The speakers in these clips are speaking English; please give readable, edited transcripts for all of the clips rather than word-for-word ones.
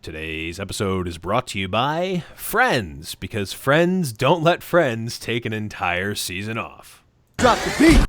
Today's episode is brought to you by Friends, because friends don't let friends take an entire season off. Drop the beat!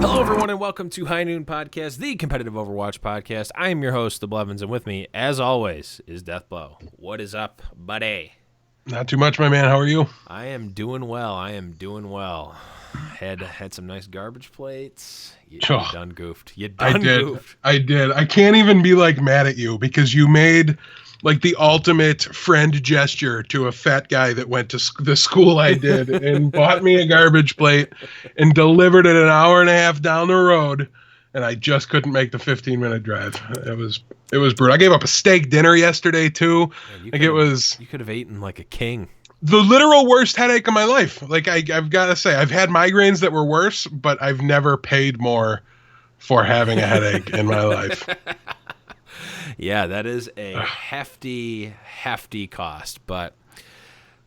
Hello, everyone, and welcome to High Noon Podcast, the competitive Overwatch podcast. I am your host, The Blevins, and with me, as always, is Deathblow. What is up, buddy? Not too much, my man. How are you? I am doing well. Had some nice garbage plates. You done goofed. Goofed. I did. I can't even be mad at you because you made the ultimate friend gesture to a fat guy that went to the school I did and bought me a garbage plate and delivered it an hour and a half down the road, and I just couldn't make the 15-minute drive. It was brutal. I gave up a steak dinner yesterday too. Man, you could have eaten like a king. The literal worst headache of my life. I've got to say, I've had migraines that were worse, but I've never paid more for having a headache in my life. Yeah, that is a hefty cost, but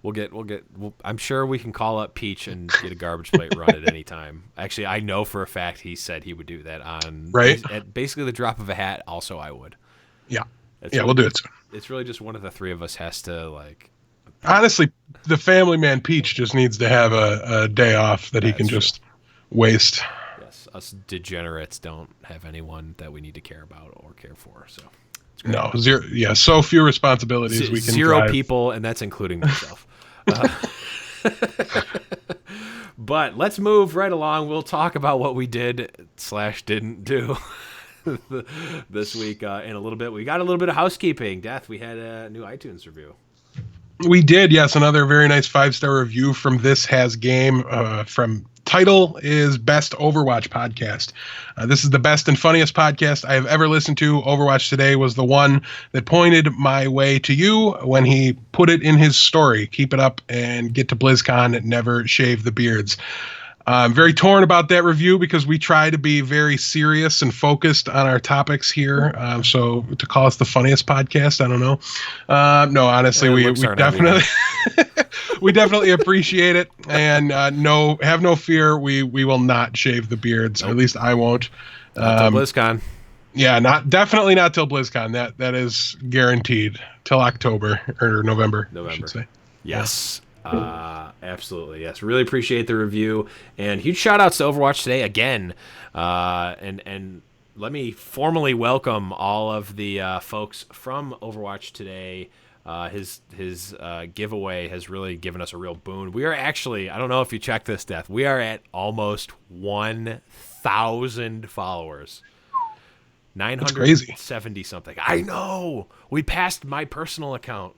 I'm sure we can call up Peach and get a garbage plate run at any time. Actually, I know for a fact he said he would do that at basically the drop of a hat. Also, I would. Yeah. We'll do it soon. It's really just one of the three of us has to Honestly, the family man Peach just needs to have a day off that he can just waste. Yes, us degenerates don't have anyone that we need to care about or care for, so. No, zero. Yeah, so few responsibilities. We can zero drive. People, and that's including myself. But let's move right along. We'll talk about what we did/didn't do this week in a little bit. We got a little bit of housekeeping. Death, we had a new iTunes review. We did, yes. Another very nice 5-star review from This Has Game. From title is Best Overwatch Podcast. This is the best and funniest podcast I have ever listened to. Overwatch Today was the one that pointed my way to you when he put it in his story. Keep it up and get to BlizzCon and never shave the beards. I'm very torn about that review because we try to be very serious and focused on our topics here. So to call us the funniest podcast, I don't know. No, honestly, we definitely we definitely appreciate it. And have no fear, we will not shave the beards. Nope. Or at least I won't. Not till BlizzCon. Yeah, definitely not till BlizzCon. That is guaranteed. Till October or November. I should say. Yes. Absolutely, yes. Really appreciate the review, and huge shout outs to Overwatch Today again. And let me formally welcome all of the folks from Overwatch Today. His giveaway has really given us a real boon. We are actually, I don't know if you checked this, Death, we are at almost 1,000 followers. 970 something. I know. We passed my personal account.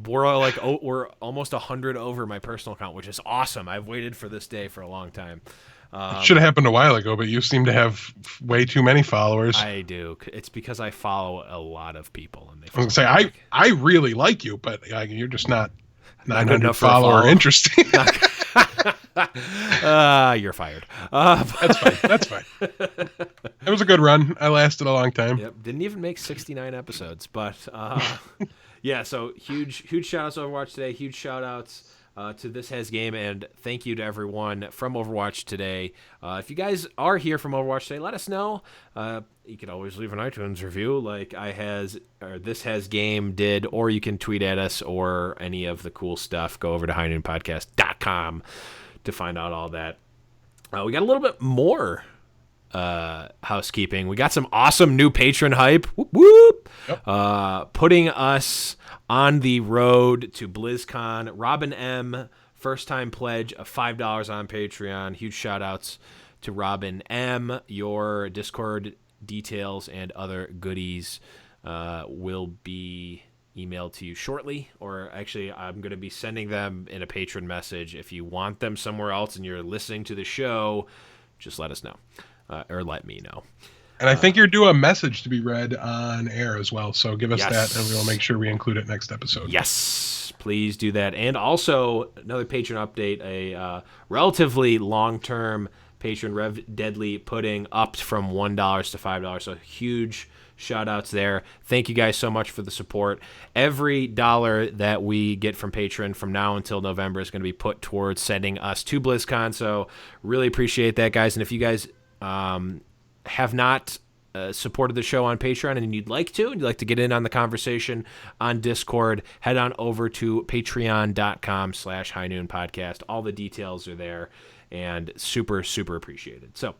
We're almost 100 over my personal account, which is awesome. I've waited for this day for a long time. It should have happened a while ago, but you seem to have way too many followers. I do. It's because I follow a lot of people, and I was gonna say I really like you, but you're just not 900 follower interesting. You're fired. That's fine. It was a good run. I lasted a long time. Yep. Didn't even make 69 episodes, but yeah. So huge shout outs to Overwatch Today. Huge shout outs to This Has Game, and thank you to everyone from Overwatch Today. If you guys are here from Overwatch Today, let us know. You can always leave an iTunes review like This Has Game did, or you can tweet at us or any of the cool stuff. Go over to highnoonpodcast.com to find out all that. We got a little bit more housekeeping. We got some awesome new patron hype. Whoop, whoop. Yep. Putting us on the road to BlizzCon. Robin M, first time pledge of $5 on Patreon. Huge shout outs to Robin M. Your Discord details and other goodies will be emailed to you shortly, or actually I'm going to be sending them in a patron message. If you want them somewhere else and you're listening to the show, just let us know, or let me know. And I think you're due a message to be read on air as well. So give us that, and we'll make sure we include it next episode. Yes, please do that. And also, another patron update, a relatively long-term patron, Rev Deadly, putting upped from $1 to $5. So huge shout-outs there. Thank you guys so much for the support. Every dollar that we get from Patreon from now until November is going to be put towards sending us to BlizzCon. So really appreciate that, guys. And if you guys have not supported the show on Patreon and you'd like to get in on the conversation on Discord, head on over to patreon.com/High Noon Podcast. All the details are there, and super, super appreciated. So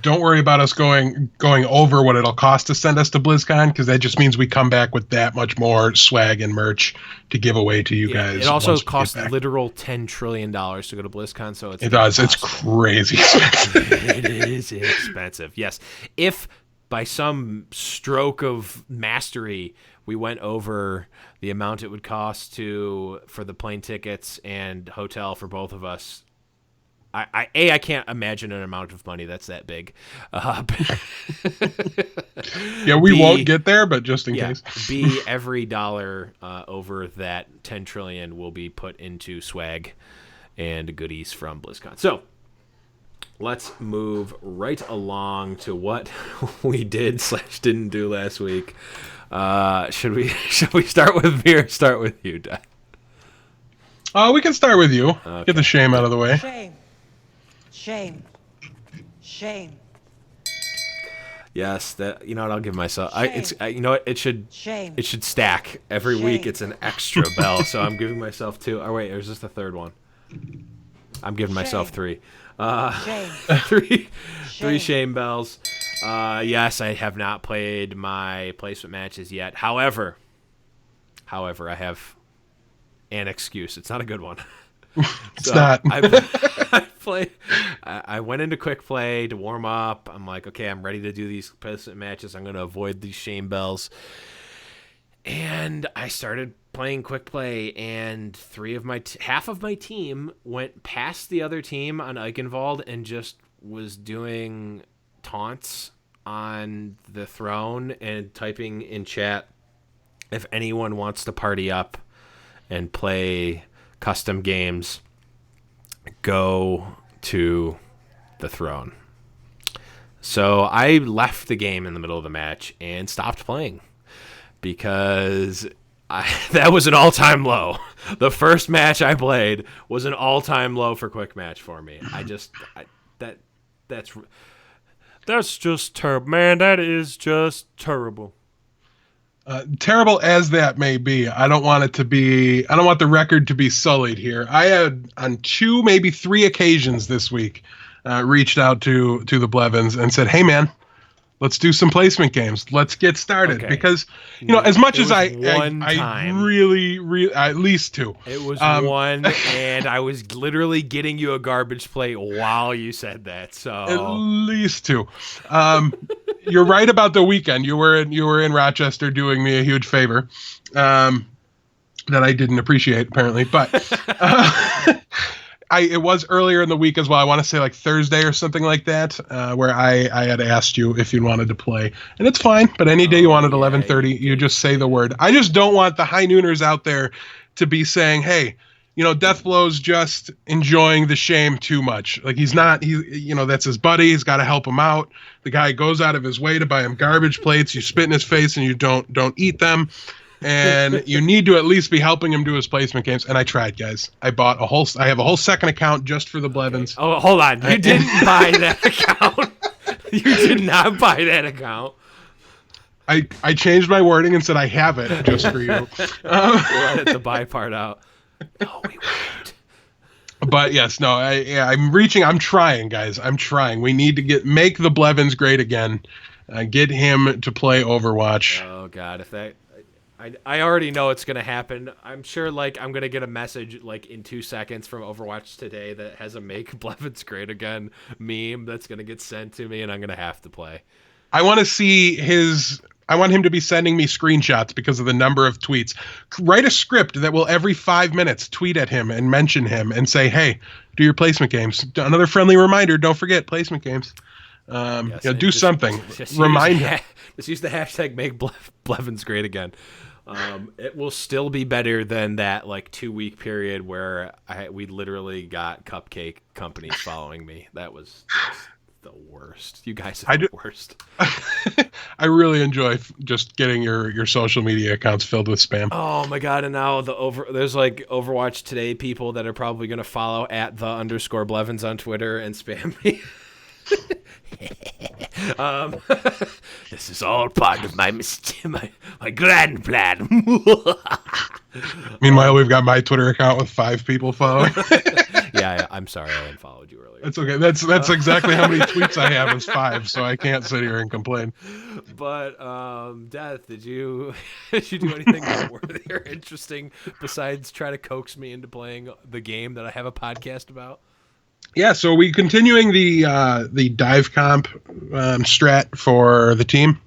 don't worry about us going over what it'll cost to send us to BlizzCon, because that just means we come back with that much more swag and merch to give away to you guys. It also costs literal $10 trillion to go to BlizzCon, so it does. It's crazy. It is expensive. Yes, if by some stroke of mastery we went over the amount it would cost for the plane tickets and hotel for both of us, I can't imagine an amount of money that's that big. Yeah, we won't get there, but just in case. Every dollar over that 10 trillion will be put into swag and goodies from BlizzCon. So let's move right along to what we did/didn't do last week. Should we start with me or start with you, Dad? We can start with you. Okay. Get the shame out of the way. Shame. Yes, that I'll give myself. It should stack every week. It's an extra bell, so I'm giving myself 2. Oh wait, or is this the third one? I'm giving myself 3. Three shame bells. Yes, I have not played my placement matches yet. However, I have an excuse. It's not a good one. It's not. I went into quick play to warm up. I'm like, okay, I'm ready to do these placement matches. I'm going to avoid these shame bells. And I started playing quick play, and half of my team went past the other team on Eichenwald and just was doing taunts on the throne and typing in chat if anyone wants to party up and play custom games, go to the throne. So I left the game in the middle of the match and stopped playing because that was an all-time low. The first match I played was an all-time low for quick match for me. That's just terrible, man. That is just terrible. Terrible as that may be, I don't want the record to be sullied here. I had on 2, maybe 3 occasions this week reached out to the Blevins and said, "Hey man, let's do some placement games. Let's get started." Okay. Because as much as I really at least 2. It was one, and I was literally getting you a garbage plate while you said that. So at least 2. You're right about the weekend. You were in Rochester doing me a huge favor that I didn't appreciate apparently, but it was earlier in the week as well. I want to say like Thursday or something like that, where I had asked you if you wanted to play, and it's fine. But any day you want at 11:30, you just say the word. I just don't want the high nooners out there to be saying, "Hey, Deathblow's just enjoying the shame too much. Like he's not. That's his buddy. He's got to help him out. The guy goes out of his way to buy him garbage plates. You spit in his face and you don't eat them." And you need to at least be helping him do his placement games. And I tried, guys. I have a whole second account just for the Blevins. Okay. Oh, hold on. You didn't buy that account. You did not buy that account. I changed my wording and said I have it just for you. We'll edit the buy part out. No, we won't. But yes, no, I'm trying, guys. I'm trying. We need to make the Blevins great again. Get him to play Overwatch. Oh God, I already know it's going to happen. I'm sure I'm going to get a message in 2 seconds from Overwatch today that has a "Make Blevins Great Again" meme that's going to get sent to me, and I'm going to have to play. I want him to be sending me screenshots because of the number of tweets. Write a script that will every 5 minutes tweet at him and mention him and say, "Hey, do your placement games." Another friendly reminder, don't forget placement games. Yes, do and something. Just Remind him. just use the hashtag make Blevins great again. It will still be better than that like 2-week period where we literally got cupcake companies following me. That was just the worst. You guys are the worst. I really enjoy just getting your social media accounts filled with spam. Oh my god! And now there's like Overwatch Today people that are probably going to follow at @the_Blevins on Twitter and spam me. This is all part of my grand plan. Meanwhile, we've got my Twitter account with 5 people following. Yeah, I'm sorry I unfollowed you earlier. It's okay. That's exactly how many tweets I have is 5, so I can't sit here and complain. But Death, did you do anything noteworthy or interesting besides try to coax me into playing the game that I have a podcast about? Yeah, so we continuing the dive comp strat for the team.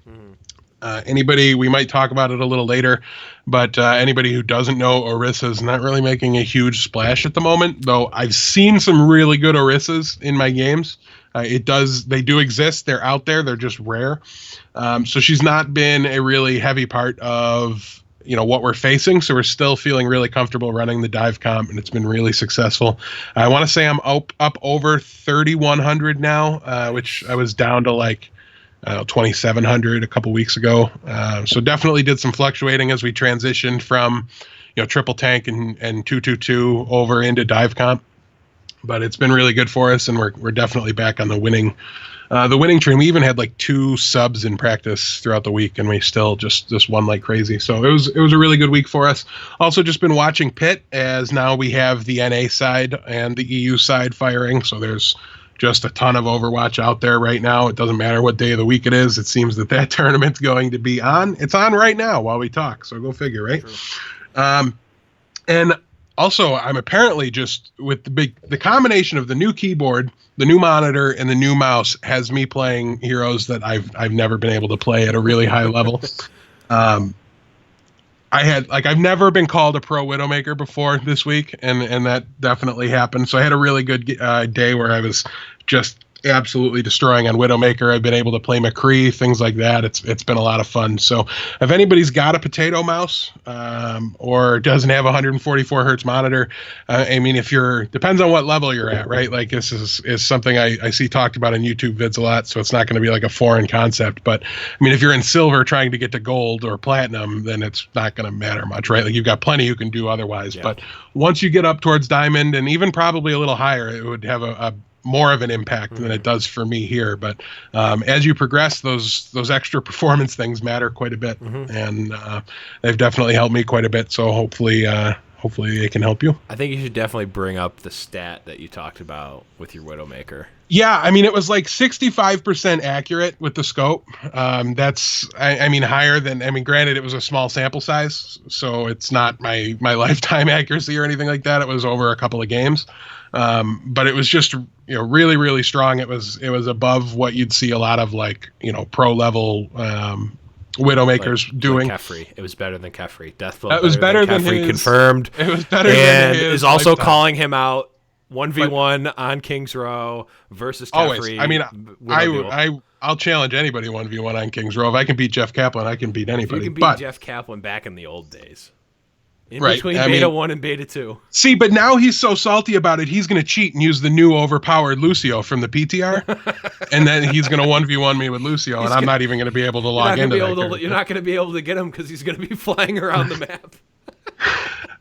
Anybody, we might talk about it a little later, but anybody who doesn't know, Orissa is not really making a huge splash at the moment, though I've seen some really good Orissas in my games. They do exist. They're out there. They're just rare. So she's not been a really heavy part of what we're facing. So we're still feeling really comfortable running the dive comp, and it's been really successful. I want to say I'm up over 3,100 now, which I was down to like 2,700 a couple weeks ago. So definitely did some fluctuating as we transitioned from triple tank and 222 over into dive comp. But it's been really good for us, and we're definitely back on the winning train. We even had like 2 subs in practice throughout the week, and we still just won like crazy. So it was a really good week for us. Also, just been watching PIT, as now we have the NA side and the EU side firing. So there's just a ton of Overwatch out there right now. It doesn't matter what day of the week it is. It seems that tournament's going to be on. It's on right now while we talk. So go figure, right? And also, I'm apparently just with the combination of the new keyboard, the new monitor, and the new mouse has me playing heroes that I've never been able to play at a really high level. I've never been called a pro Widowmaker before this week, and that definitely happened. So I had a really good day where I was just absolutely destroying on Widowmaker. I've been able to play McCree, things like that. It's been a lot of fun. So if anybody's got a potato mouse or doesn't have a 144 hertz monitor, I mean, depends on what level you're at, right? Like this is something I see talked about in YouTube vids a lot, so it's not going to be like a foreign concept. But I mean, if you're in silver trying to get to gold or platinum, then it's not going to matter much, right? Like you've got plenty you can do otherwise. Yeah. But once you get up towards diamond and even probably a little higher, it would have a more of an impact than it does for me here. But as you progress, those extra performance things matter quite a bit, and they've definitely helped me quite a bit. So hopefully they can help you. I think you should definitely bring up the stat that you talked about with your Widowmaker. Yeah, I mean, it was like 65% accurate with the scope. That's, I mean, higher than, I mean, granted, it was a small sample size, so it's not my lifetime accuracy or anything like that. It was over a couple of games. But it was just, really, really strong. It was above what you'd see a lot of like, pro level, Widowmakers doing. Like Kefri. It was better than Kefri. Deathflow. It was better than Kefri, his, confirmed. It was better and than his is also lifetime. calling him out 1v1 on King's Row versus Kefri. Always. I mean, I'll challenge anybody 1v1 on King's Row. If I can beat Jeff Kaplan, I can beat anybody. You can beat Jeff Kaplan back in the old days. Between I Beta mean, 1 and Beta 2. See, but now he's so salty about it, he's going to cheat and use the new overpowered Lucio from the PTR, and then he's going to 1v1 me with Lucio, and I'm not even going to be able to log into that. You're not going to be able to get him because he's going to be flying around the map.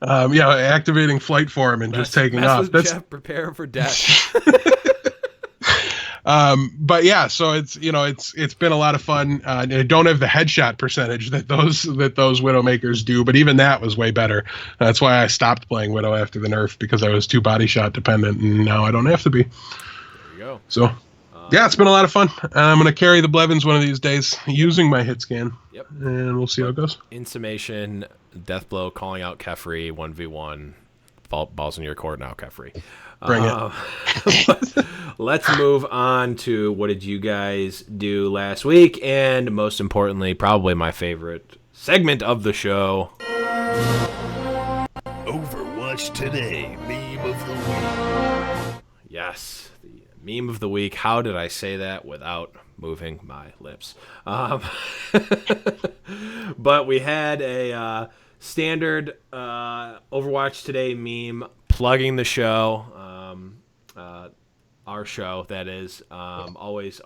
Activating flight for him and just taking off. That's Jeff, prepare for death. But yeah, so it's been a lot of fun. I don't have the headshot percentage that those Widowmakers do, but even that was way better. That's why I stopped playing Widow after the nerf, because I was too body shot dependent, and now I don't have to be. There you go. So yeah, it's been a lot of fun. I'm gonna carry the Blevins one of these days using my hit scan. Yep. And we'll see how it goes. In summation, Deathblow calling out Kefri 1v1. Balls in your court now, Kefri. Bring it. Let's move on to what did you guys do last week, and most importantly, probably my favorite segment of the show. Overwatch Today, Meme of the Week. Yes, the Meme of the week. How did I say that without moving my lips? But we had a standard Overwatch Today meme plugging the show. Our show, that is. Always,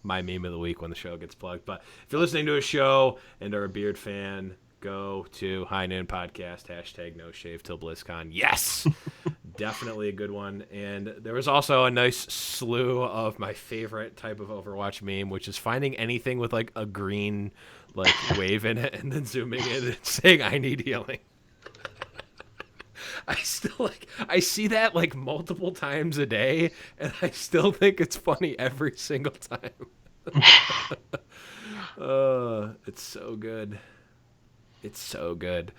my meme of the week when the show gets plugged. But if you're listening to a show and are a Beard fan, go to High Noon Podcast, hashtag No Shave Till BlizzCon. Yes! Definitely a good one. And there was also a nice slew of my favorite type of Overwatch meme, which is finding anything with like a green wave in it and then zooming in and saying, I need healing. I see that multiple times a day, and I still think it's funny every single time. It's so good. It's so good.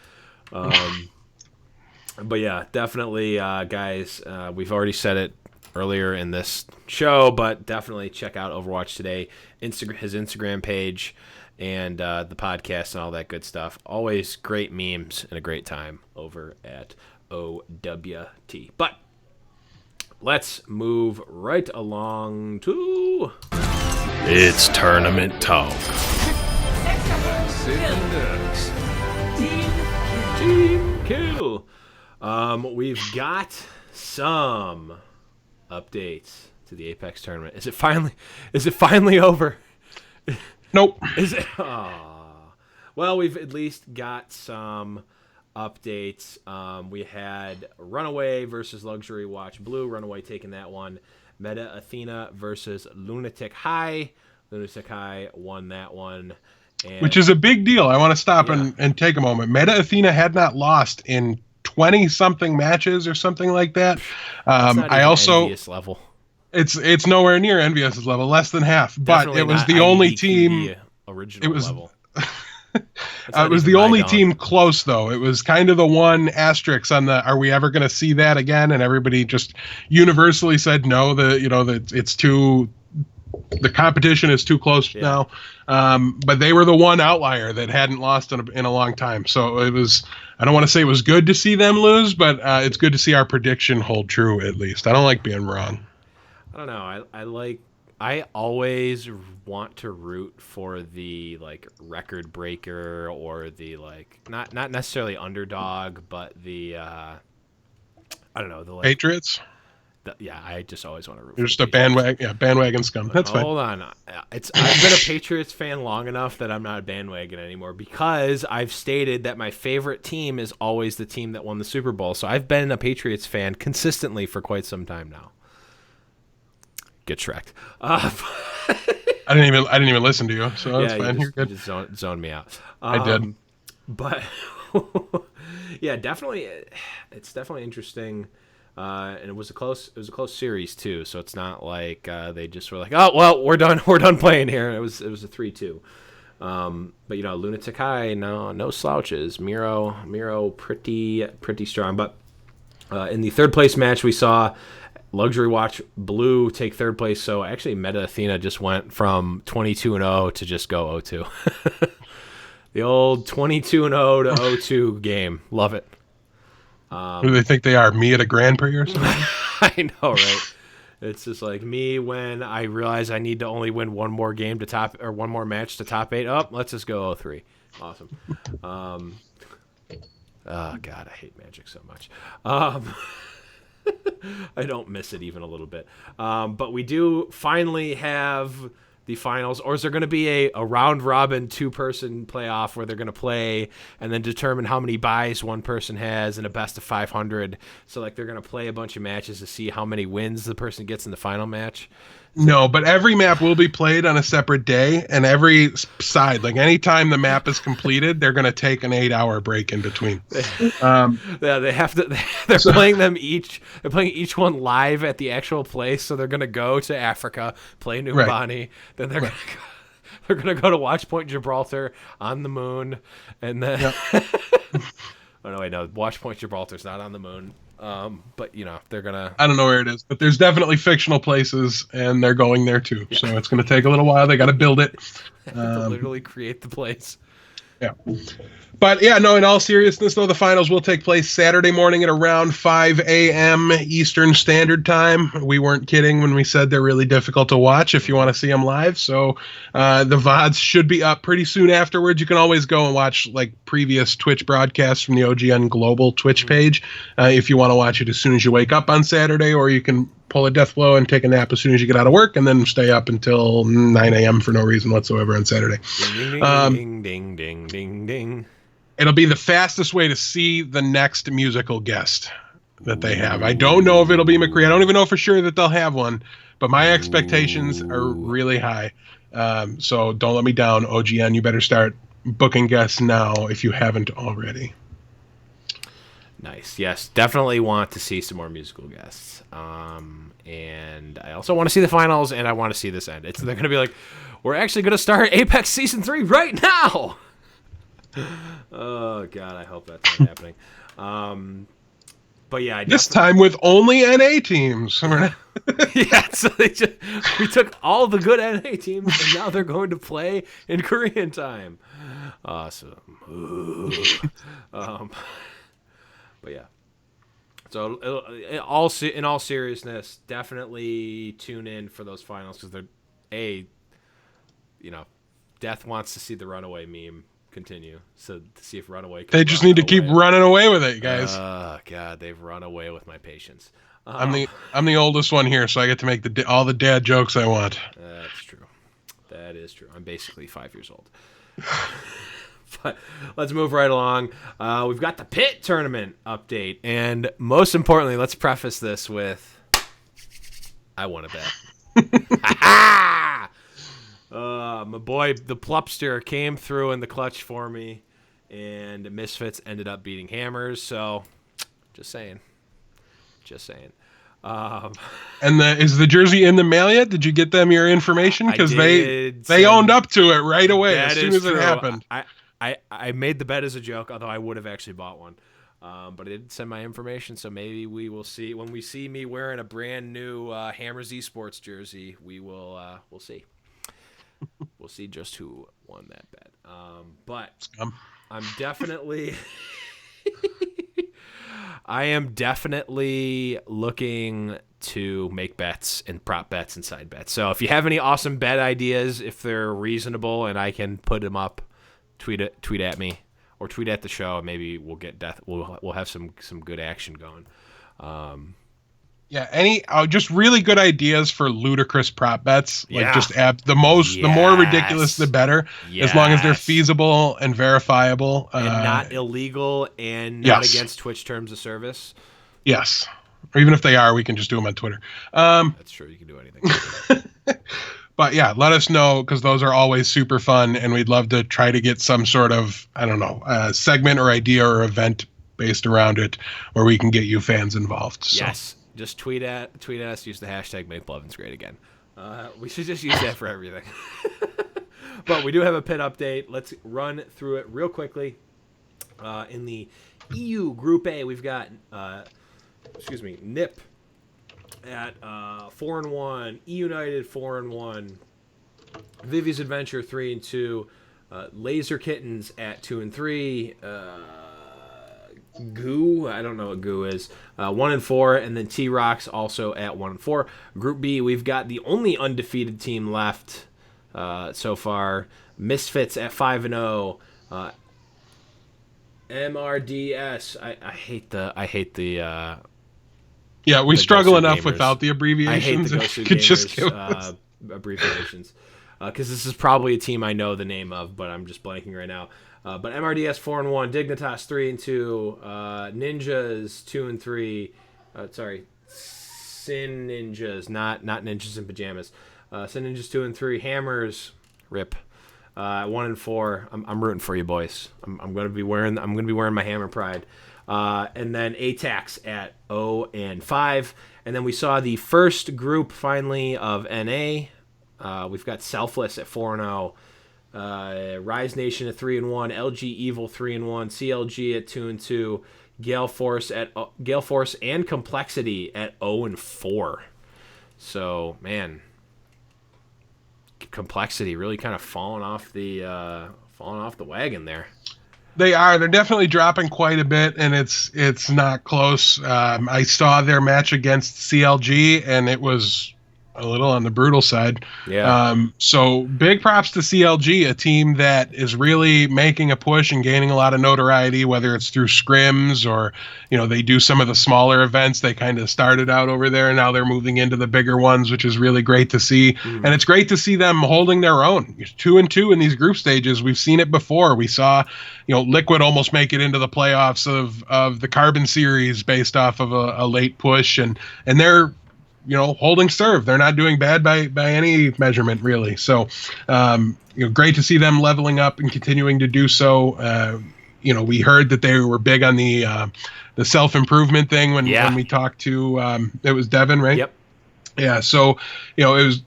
But yeah, definitely, guys, we've already said it earlier in this show, but definitely check out Overwatch Today, his Instagram page, and the podcast and all that good stuff. Always great memes and a great time over at OWT. But let's move right along to It's Tournament Talk. Team Kill. We've got some updates to the Apex tournament. Is it finally over? Nope. Is it? Well, we've at least got some updates. We had Runaway versus Luxury Watch Blue. Runaway taking that one. Meta Athena versus Lunatic High. Lunatic High won that one. Which is a big deal. I want to stop and take a moment. Meta Athena had not lost in 20-something matches or something like that. I also envious level. It's nowhere near envious level, less than half. Definitely, but it was the only team. Original level. It was the only team close, though. It was kind of the one asterisk on the "Are we ever going to see that again?" And everybody just universally said no. That it's too. The competition is too close now. But they were the one outlier that hadn't lost in a long time. So it was. I don't want to say it was good to see them lose, but it's good to see our prediction hold true. At least I don't like being wrong. I don't know. I always want to root for the record breaker or the not necessarily underdog, but the I don't know, the Patriots. I just always want to root. You're just a bandwagon scum. That's fine. Hold on, I've been a Patriots fan long enough that I'm not a bandwagon anymore because I've stated that my favorite team is always the team that won the Super Bowl. So I've been a Patriots fan consistently for quite some time now. Get Shrek. I didn't even listen to you, so that's fine. You're good. You just zoned me out. I did, but yeah, definitely, it's definitely interesting. And it was a close series too. So it's not like they just were like, oh well, we're done playing here. It was a 3-2. But Lunatic High, no slouches. Miro, pretty strong. But in the third place match, we saw Luxury Watch Blue take third place. So actually, Meta Athena just went from 22-0 to just go 0-2. The old 22-0 to 0-2 game. Love it. Who do they think they are? Me at a Grand Prix or something? I know, right? It's just like me when I realize I need to only win one more game to top, or one more match to top 8. Oh, let's just go 0-3. Awesome. Oh God, I hate Magic so much. I don't miss it even a little bit. But we do finally have the finals, or is there going to be a round robin 2-person playoff where they're going to play and then determine how many buys one person has in a best of 500? So they're going to play a bunch of matches to see how many wins the person gets in the final match. No, but every map will be played on a separate day, and every side, anytime the map is completed, they're going to take an 8-hour break in between. Yeah, they have to. They're playing them each. They're playing each one live at the actual place, so they're going to go to Africa, play Numbani, right. Then they're going to go to Watchpoint Gibraltar on the moon, and then. Yep. Oh no, wait, no. Watchpoint Gibraltar's not on the moon. But they're gonna. I don't know where it is, but there's definitely fictional places, and they're going there too. Yeah. So it's gonna take a little while. They got to build it. Literally create the place. Yeah. But yeah, no, in all seriousness, though, the finals will take place Saturday morning at around 5 a.m. Eastern Standard Time. We weren't kidding when we said they're really difficult to watch if you want to see them live. So the VODs should be up pretty soon afterwards. You can always go and watch like previous Twitch broadcasts from the OGN Global Twitch page if you want to watch it as soon as you wake up on Saturday, or you can pull a death blow and take a nap as soon as you get out of work and then stay up until 9 a.m. for no reason whatsoever on Saturday. Ding, ding, ding, ding, ding, ding. It'll be the fastest way to see the next musical guest that they have. I don't know if it'll be McCree. I don't even know for sure that they'll have one, but my expectations are really high. So don't let me down, OGN. You better start booking guests now if you haven't already. Nice. Yes, definitely want to see some more musical guests. And I also want to see the finals, and I want to see this end. They're going to be like, we're actually going to start Apex Season 3 right now! Oh, God, I hope that's not happening. But yeah, this time with only NA teams. Yeah, so we took all the good NA teams, and now they're going to play in Korean time. Awesome. But yeah. So in all seriousness, definitely tune in for those finals because Death wants to see the Runaway meme continue. So to see if Runaway can they just need to keep running away with it, guys. Oh God, they've run away with my patience. I'm the oldest one here, so I get to make all the dad jokes I want. That's true. That is true. I'm basically 5 years old. But let's move right along. We've got the PIT tournament update, and most importantly, let's preface this with I won a bet. My boy, the Plupster, came through in the clutch for me, and Misfits ended up beating Hammers. So, just saying. And is the jersey in the mail yet? Did you get them your information? Because they owned up to it right away as soon as it happened. I made the bet as a joke, although I would have actually bought one. But I didn't send my information, so maybe we will see. When we see me wearing a brand new Hammers Esports jersey, we'll see. We'll see just who won that bet. But I'm definitely... I am definitely looking to make bets and prop bets and side bets. So if you have any awesome bet ideas, if they're reasonable and I can put them up, tweet at me or tweet at the show, and maybe we'll get Death. We'll have some good action going. Just really good ideas for ludicrous prop bets. Yeah. Like just the more ridiculous, the better. Yes. As long as they're feasible and verifiable. And not illegal and not against Twitch terms of service. Yes. Or even if they are, we can just do them on Twitter. That's true. You can do anything. But yeah, let us know because those are always super fun. And we'd love to try to get some sort of, segment or idea or event based around it where we can get you fans involved. So. Yes. Just tweet at us. Use the hashtag #MakeBlovin's great again. We should just use that for everything. But we do have a PIT update. Let's run through it real quickly. In the EU Group A, we've got NIP at 4-1, E United 4-1, Vivi's Adventure 3-2, Laser Kittens at 2-3. Goo, I don't know what Goo is, 1-4, and then T-Rocks also at 1-4. Group B, we've got the only undefeated team left so far, Misfits at 5-0. MRDS, I hate the yeah, we the struggle Gosu enough Gamers. without the abbreviations. I hate the Gosu could Gamers just give us abbreviations because this is probably a team I know the name of, but I'm just blanking right now. But MRDS 4-1, Dignitas 3-2, Ninjas 2-3. Sin Ninjas, not Ninjas in Pajamas. Sin Ninjas 2-3, Hammers, rip. 1-4. I'm rooting for you, boys. I'm gonna be wearing my Hammer Pride. And then ATAX at 0-5. And then we saw the first group finally of NA. We've got Selfless at 4-0. Rise Nation at 3-1, LG Evil 3-1, CLG at 2-2, Gale Force and Complexity at 0-4. So man, Complexity really kind of falling off the falling off the wagon there. They are. They're definitely dropping quite a bit, and it's not close. I saw their match against CLG, and it was a little on the brutal side. Yeah. So big props to CLG, a team that is really making a push and gaining a lot of notoriety, whether it's through scrims or, they do some of the smaller events. They kind of started out over there, and now they're moving into the bigger ones, which is really great to see. And it's great to see them holding their own. 2-2 in these group stages. We've seen it before. We saw, Liquid almost make it into the playoffs of the Carbon Series based off of a late push, and they're holding serve. They're not doing bad by any measurement, really. So, great to see them leveling up and continuing to do so. We heard that they were big on the self-improvement thing when we talked to, it was Devin, right? Yep. Yeah, so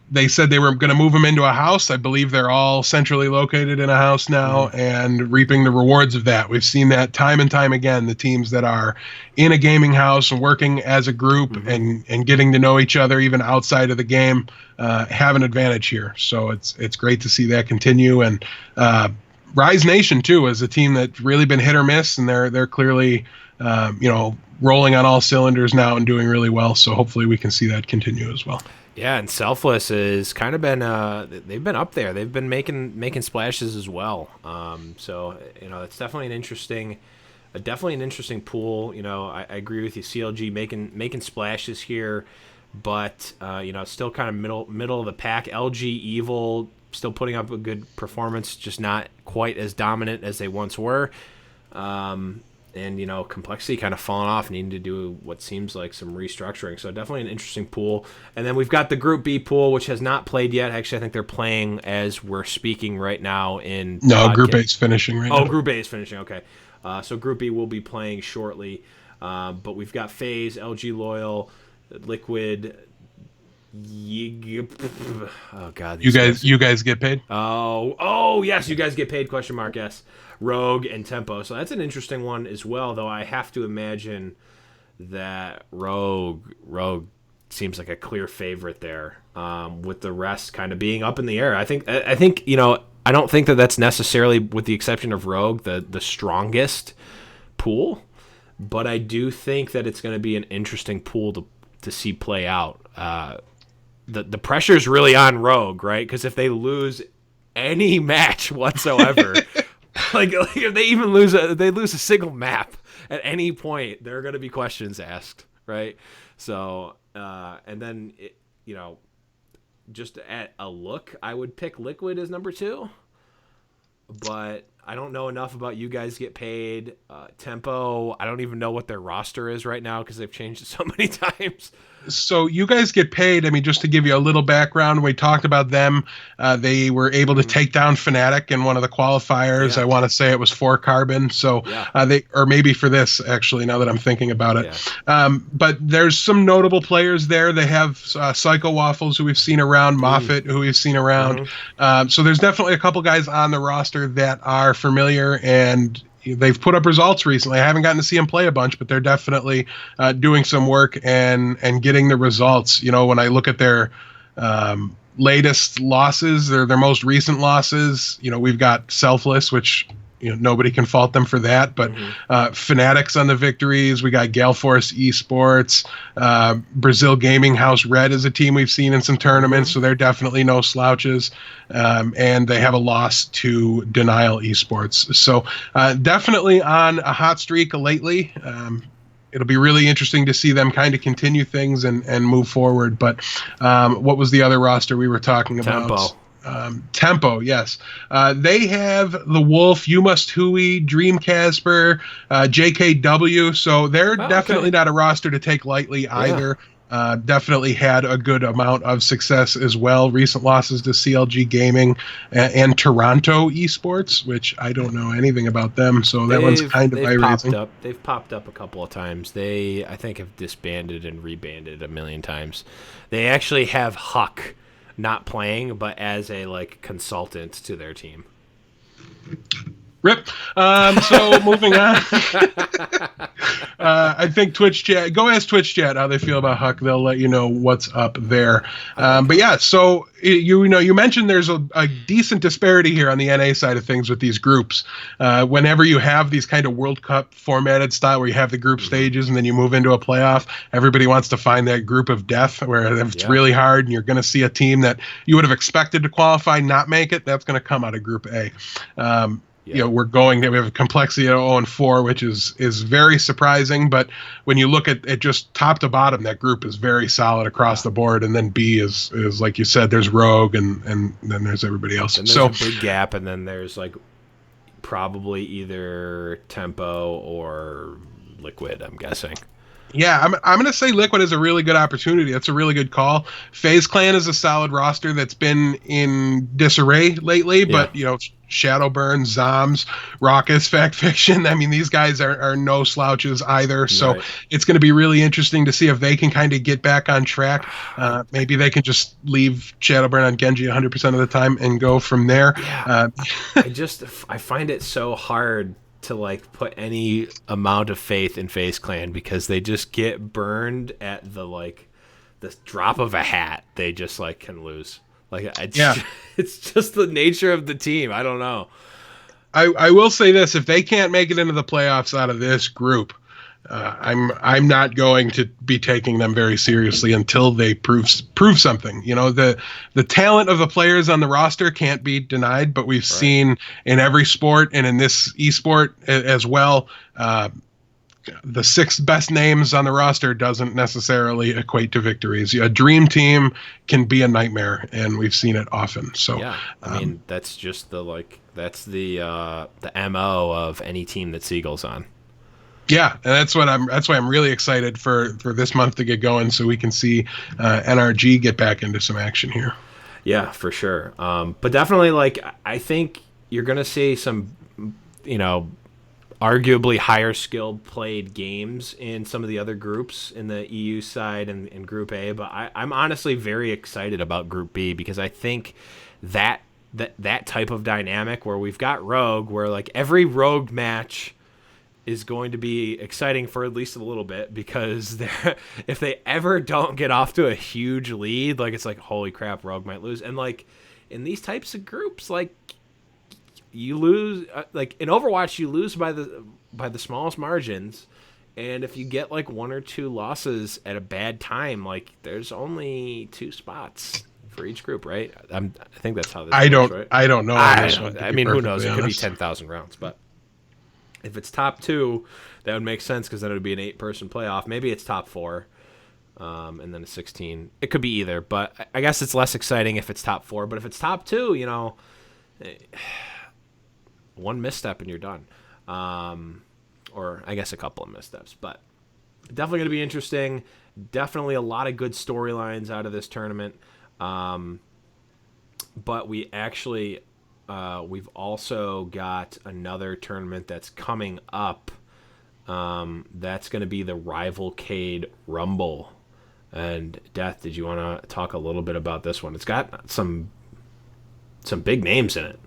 they said they were going to move them into a house. I believe they're all centrally located in a house now and reaping the rewards of that. We've seen that time and time again. The teams that are in a gaming house and working as a group and getting to know each other even outside of the game have an advantage here. So it's great to see that continue. And Rise Nation too is a team that's really been hit or miss, and they're clearly rolling on all cylinders now and doing really well. So hopefully we can see that continue as well. Yeah, and Selfless has kind of been they've been up there. They've been making splashes as well. So it's definitely an interesting pool. I agree with you. CLG making splashes here, but still kind of middle of the pack. LG Evil still putting up a good performance, just not quite as dominant as they once were. And Complexity kind of falling off, needing to do what seems like some restructuring. So definitely an interesting pool. And then we've got the Group B pool, which has not played yet. Actually, I think they're playing as we're speaking right now. Group A is finishing right now. Oh, Group A is finishing. Okay, so Group B will be playing shortly. But we've got FaZe, LG Loyal, Liquid. Oh God, you guys get paid? Oh yes, you guys get paid? ? Yes. Rogue and Tempo. So that's an interesting one as well, though I have to imagine that Rogue seems like a clear favorite there, with the rest kind of being up in the air. I think I don't think that that's necessarily, with the exception of Rogue, the strongest pool, but I do think that it's going to be an interesting pool to see play out. The pressure is really on Rogue, right? Because if they lose any match whatsoever, like if they even lose a single map at any point, there are going to be questions asked, right? So, and then just at a look, I would pick Liquid as number 2, but I don't know enough about You Guys Get Paid. Tempo, I don't even know what their roster is right now because they've changed it so many times. So You Guys Get Paid, I mean, just to give you a little background, we talked about them. They were able to take down Fnatic in one of the qualifiers. Yeah. I want to say it was for Carbon. So or maybe for this, actually, now that I'm thinking about it. Yeah. But there's some notable players there. They have Psycho Waffles, who we've seen around, Moffat, who we've seen around. So there's definitely a couple guys on the roster that are familiar, and they've put up results recently. I haven't gotten to see them play a bunch, but they're definitely doing some work and getting the results. When I look at their latest losses, their most recent losses, we've got Selfless, which nobody can fault them for that. But Fanatics on the victories. We got Gale Force Esports. Brazil Gaming House Red is a team we've seen in some tournaments, so they're definitely no slouches. And they have a loss to Denial Esports. So definitely on a hot streak lately. It'll be really interesting to see them kind of continue things and move forward. But what was the other roster we were talking about? Tempo, yes. They have the Wolf, You Must Hui, Dream Casper, JKW. So they're definitely not a roster to take lightly either. Definitely had a good amount of success as well. Recent losses to CLG Gaming and Toronto Esports, which I don't know anything about them. So that one's kind of eye-raising. They've popped up a couple of times. They, I think, have disbanded and rebanded a million times. They actually have Huck not playing, but as a consultant to their team. Rip. So moving on. I think Twitch chat. Go ask Twitch chat how they feel about Huck. They'll let you know what's up there. But yeah, so you mentioned there's a decent disparity here on the NA side of things with these groups. Whenever you have these kind of World Cup formatted style where you have the group stages and then you move into a playoff, everybody wants to find that group of death where if it's really hard and you're going to see a team that you would have expected to qualify not make it. That's going to come out of Group A. We have a complexity of 0-4, which is very surprising. But when you look at just top to bottom, that group is very solid across the board. And then B is like you said, there's Rogue and then there's everybody else. And there's a big gap, and then there's like probably either Tempo or Liquid, I'm guessing. Yeah, I'm going to say Liquid is a really good opportunity. That's a really good call. FaZe Clan is a solid roster that's been in disarray lately, but Shadowburn, Zoms, Raucous, Fact Fiction. I mean, these guys are no slouches either. So it's going to be really interesting to see if they can kind of get back on track. Maybe they can just leave Shadowburn on Genji 100% of the time and go from there. Yeah. I find it so hard to like put any amount of faith in FaZe Clan because they just get burned at the drop of a hat. They just like can lose. It's just the nature of the team. I don't know. I will say this: if they can't make it into the playoffs out of this group, I'm not going to be taking them very seriously until they prove something. You know, the talent of the players on the roster can't be denied, but we've seen in every sport and in this esport as well. The 6 best names on the roster doesn't necessarily equate to victories. A dream team can be a nightmare, and we've seen it often. So yeah, I mean that's just the MO of any team that Seagull's on. Yeah, and that's why I'm really excited for this month to get going, so we can see NRG get back into some action here. Yeah, for sure. But definitely, I think you're gonna see some, arguably higher skilled played games in some of the other groups in the EU side and in Group A, but I'm honestly very excited about Group B because I think that type of dynamic where we've got Rogue, where like every Rogue match is going to be exciting for at least a little bit because if they ever don't get off to a huge lead, like it's like holy crap, Rogue might lose. And like in these types of groups, like you lose, like in Overwatch, you lose by the smallest margins, and if you get like 1 or 2 losses at a bad time, like there's only 2 spots for each group, right? I think that's how this works, right? I don't know. I mean, who knows? It could be 10,000 rounds, but if it's top 2, that would make sense because then it would be an 8-person playoff. Maybe it's top 4, and then a 16. It could be either, but I guess it's less exciting if it's top 4. But if it's top 2, one misstep and you're done. Or I guess a couple of missteps. But definitely going to be interesting. Definitely a lot of good storylines out of this tournament. But we actually... we've also got another tournament that's coming up. That's going to be the Rivalcade Rumble. And Death, did you want to talk a little bit about this one? It's got some big names in it.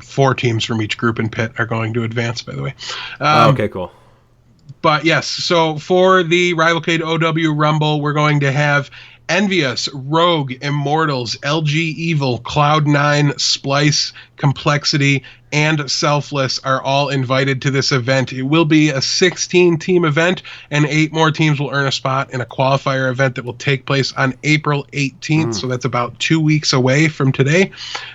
4 teams from each group in PIT are going to advance, by the way. Okay, cool. But yes, so for the Rivalcade OW Rumble, we're going to have Envious, Rogue, Immortals, LG Evil, Cloud9, Splice, Complexity, and Selfless are all invited to this event. It will be a 16-team event, and 8 more teams will earn a spot in a qualifier event that will take place on April 18th, so that's about 2 weeks away from today.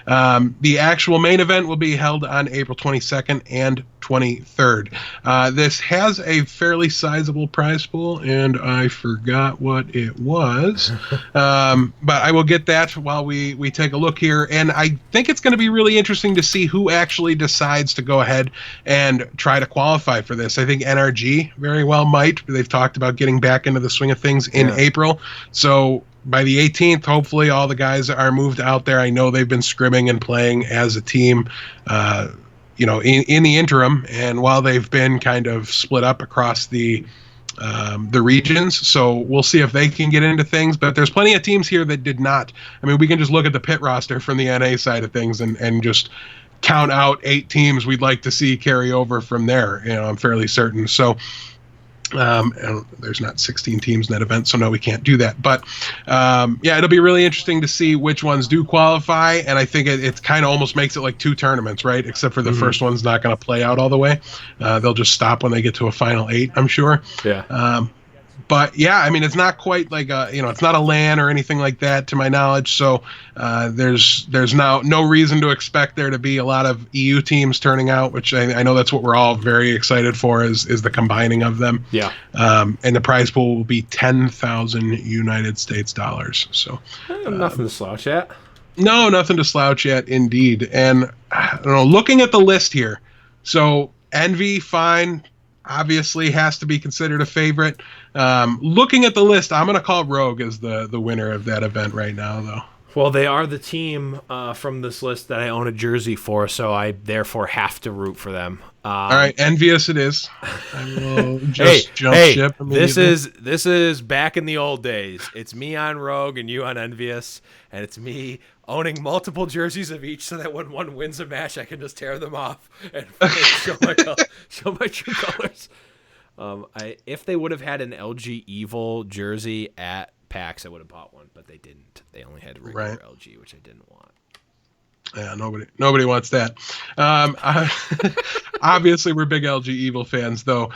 The actual main event will be held on April 22nd and 23rd. This has a fairly sizable prize pool, and I forgot what it was, but I will get that while we take a look here, and I think it's going to be really interesting to see who actually decides to go ahead and try to qualify for this. I think NRG very well might. They've talked about getting back into the swing of things in April, so by the 18th, hopefully all the guys are moved out there. I know they've been scrimming and playing as a team, in the interim, and while they've been kind of split up across the regions, so we'll see if they can get into things. But there's plenty of teams here that did not. I mean, we can just look at the PIT roster from the NA side of things and just count out 8 teams we'd like to see carry over from there. I'm fairly certain. So and there's not 16 teams in that event, so no, we can't do that. But yeah, it'll be really interesting to see which ones do qualify, and I think it kind of almost makes it like 2 tournaments, right? Except for the first one's not going to play out all the way. They'll just stop when they get to a final 8, I'm sure. Yeah. But yeah, I mean, it's not quite like it's not a LAN or anything like that, to my knowledge. So there's now no reason to expect there to be a lot of EU teams turning out, which I know that's what we're all very excited for is the combining of them. Yeah. And the prize pool will be 10,000 United States dollars. So nothing to slouch at. No, nothing to slouch at, indeed. And I don't know, looking at the list here, so Envy, fine. Obviously has to be considered a favorite. Looking at the list, I'm going to call Rogue as the winner of that event right now, though. Well, they are the team from this list that I own a jersey for, so I therefore have to root for them. All right, envious it is. I will just jump ship immediately. This is back in the old days. It's me on Rogue and you on Envious, and it's me owning multiple jerseys of each, so that when one wins a match, I can just tear them off and show my true colors. If they would have had an LG Evil jersey at PAX, I would have bought one, but they didn't. They only had regular LG, which I didn't want. Yeah, nobody wants that. Obviously, we're big LG Evil fans, though,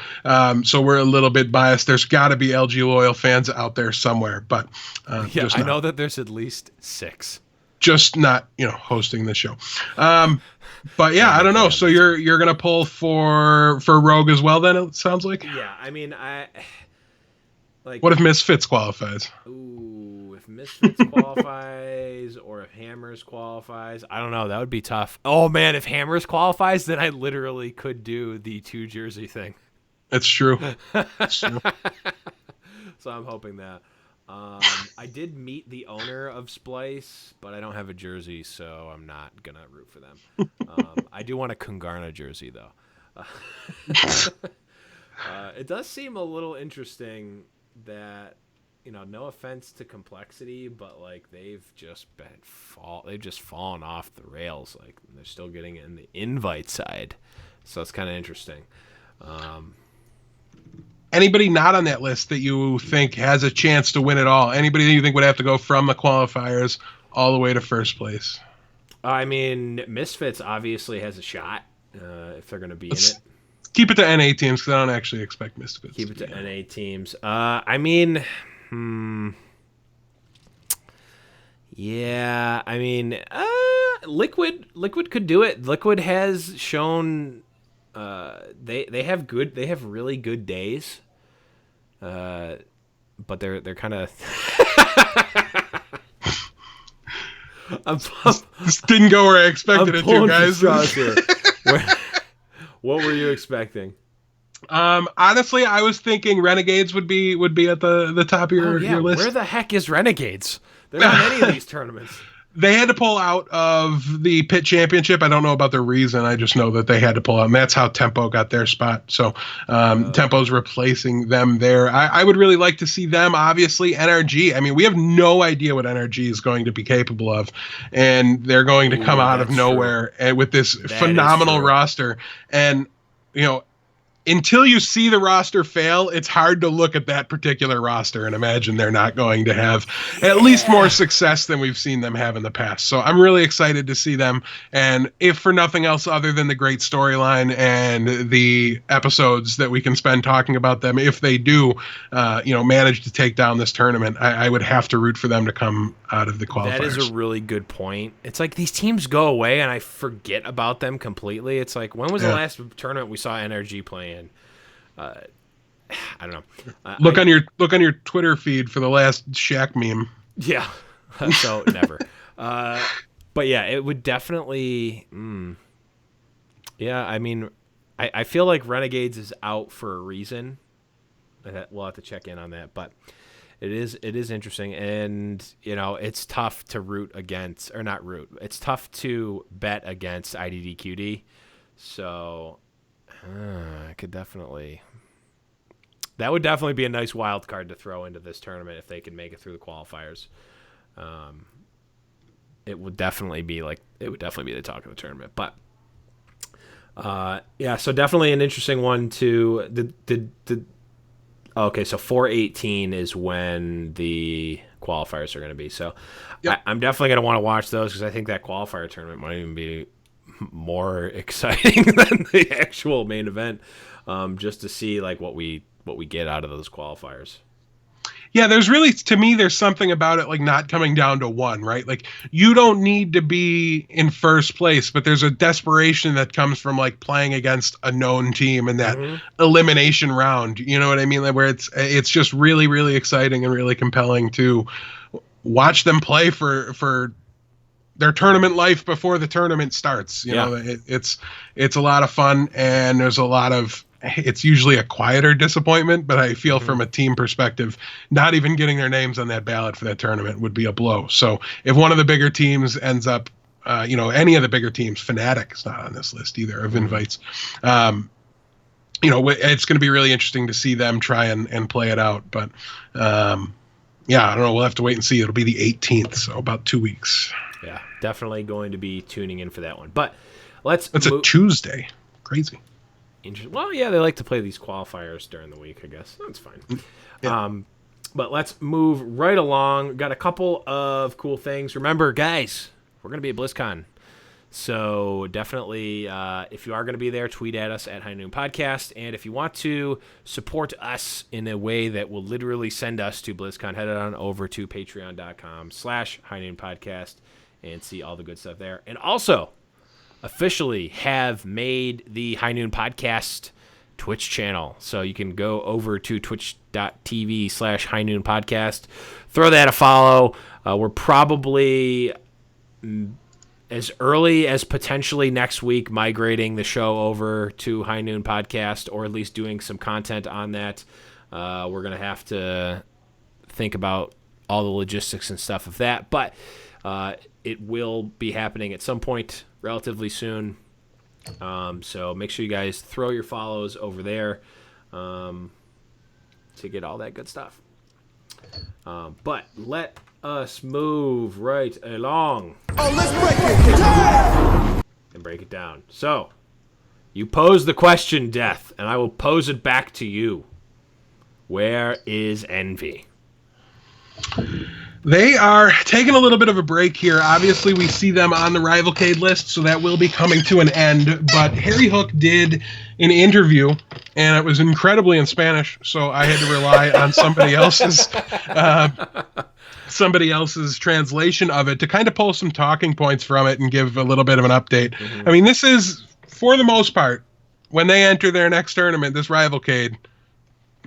so we're a little bit biased. There's got to be LG loyal fans out there somewhere, but yeah, I know that there's at least 6. Just not, hosting the show. But yeah, I don't know. So you're gonna pull for Rogue as well, then it sounds like. Yeah, I mean, What if Misfits qualifies? Ooh, if Misfits qualifies or if Hammers qualifies, I don't know. That would be tough. Oh man, if Hammers qualifies, then I literally could do the 2 jersey thing. It's true. It's true. So I'm hoping that. I did meet the owner of Splice, but I don't have a jersey, so I'm not gonna root for them. I do want a Kungarna jersey though. It does seem a little interesting that, no offense to Complexity, but like they've just fallen off the rails. Like they're still getting in the invite side, so it's kind of interesting. Anybody not on that list that you think has a chance to win it all? Anybody that you think would have to go from the qualifiers all the way to first place? I mean, Misfits obviously has a shot if they're going to be in it. Keep it to NA teams because I don't actually expect Misfits. Keep it to NA teams. I mean, yeah. I mean, Liquid could do it. Liquid has shown. They have really good days, but they're kind of. This didn't go where I expected it to, guys. Here. What were you expecting? Honestly, I was thinking Renegades would be at the top of your list. Where the heck is Renegades? They're not in any of these tournaments. They had to pull out of the PIT Championship. I don't know about the reason. I just know that they had to pull out, and that's how Tempo got their spot. So Tempo's replacing them there. I would really like to see them, obviously. NRG. I mean, we have no idea what NRG is going to be capable of, and they're going to come out of nowhere with this phenomenal roster. And, until you see the roster fail, it's hard to look at that particular roster and imagine they're not going to have at least more success than we've seen them have in the past. So I'm really excited to see them. And if for nothing else other than the great storyline and the episodes that we can spend talking about them, if they do, manage to take down this tournament, I would have to root for them to come out of the qualifiers. That is a really good point. It's like these teams go away and I forget about them completely. It's like, when was the last tournament we saw NRG play in? I don't know. Look on your Twitter feed for the last Shaq meme. Yeah. So never. But yeah, it would definitely. Yeah, I mean, I feel like Renegades is out for a reason. We'll have to check in on that, but it is interesting, and it's tough to root against, or not root. It's tough to bet against IDDQD. So I could definitely. That would definitely be a nice wild card to throw into this tournament if they can make it through the qualifiers. It would definitely be the talk of the tournament. But Yeah, so definitely an interesting one to okay, so 4/18 is when the qualifiers are going to be. So Yep. I'm definitely going to want to watch those because I think that qualifier tournament might even be more exciting than the actual main event, just to see like what we get out of those qualifiers. Yeah, there's really, to me, there's something about it like not coming down to one, right? Like you don't need to be in first place, but there's a desperation that comes from like playing against a known team in that elimination round. You know what I mean? Like, where it's just really, really exciting and really compelling to watch them play for their tournament life before the tournament starts. You know, it's a lot of fun, and there's a lot of, it's usually a quieter disappointment, but I feel from a team perspective, not even getting their names on that ballot for that tournament would be a blow. So if one of the bigger teams ends up, any of the bigger teams, Fnatic is not on this list either of invites. It's going to be really interesting to see them try and play it out. But yeah, I don't know. We'll have to wait and see. It'll be the 18th, so about 2 weeks. Yeah, definitely going to be tuning in for that one. But it's a Tuesday. Crazy. Well, yeah, they like to play these qualifiers during the week, I guess. That's fine. Yeah. But let's move right along. Got a couple of cool things. Remember, guys, we're going to be at BlizzCon. So definitely, if you are going to be there, tweet at us at High Noon Podcast. And if you want to support us in a way that will literally send us to BlizzCon, head on over to patreon.com/High Noon Podcast and see all the good stuff there. And also, officially have made the High Noon Podcast Twitch channel. So you can go over to twitch.tv/High Noon Podcast. Throw that a follow. We're probably as early as potentially next week migrating the show over to High Noon Podcast, or at least doing some content on that. We're going to have to think about all the logistics and stuff of that. But it will be happening at some point relatively soon. So make sure you guys throw your follows over there to get all that good stuff. But let us move right along. Oh, let's break it down! And break it down. So, you pose the question, Death, and I will pose it back to you. Where is Envy? They are taking a little bit of a break here. Obviously, we see them on the Rivalcade list, so that will be coming to an end. But Harry Hook did an interview, and it was incredibly in Spanish, so I had to rely on somebody else's translation of it to kind of pull some talking points from it and give a little bit of an update. I mean, this is, for the most part, when they enter their next tournament, this Rivalcade,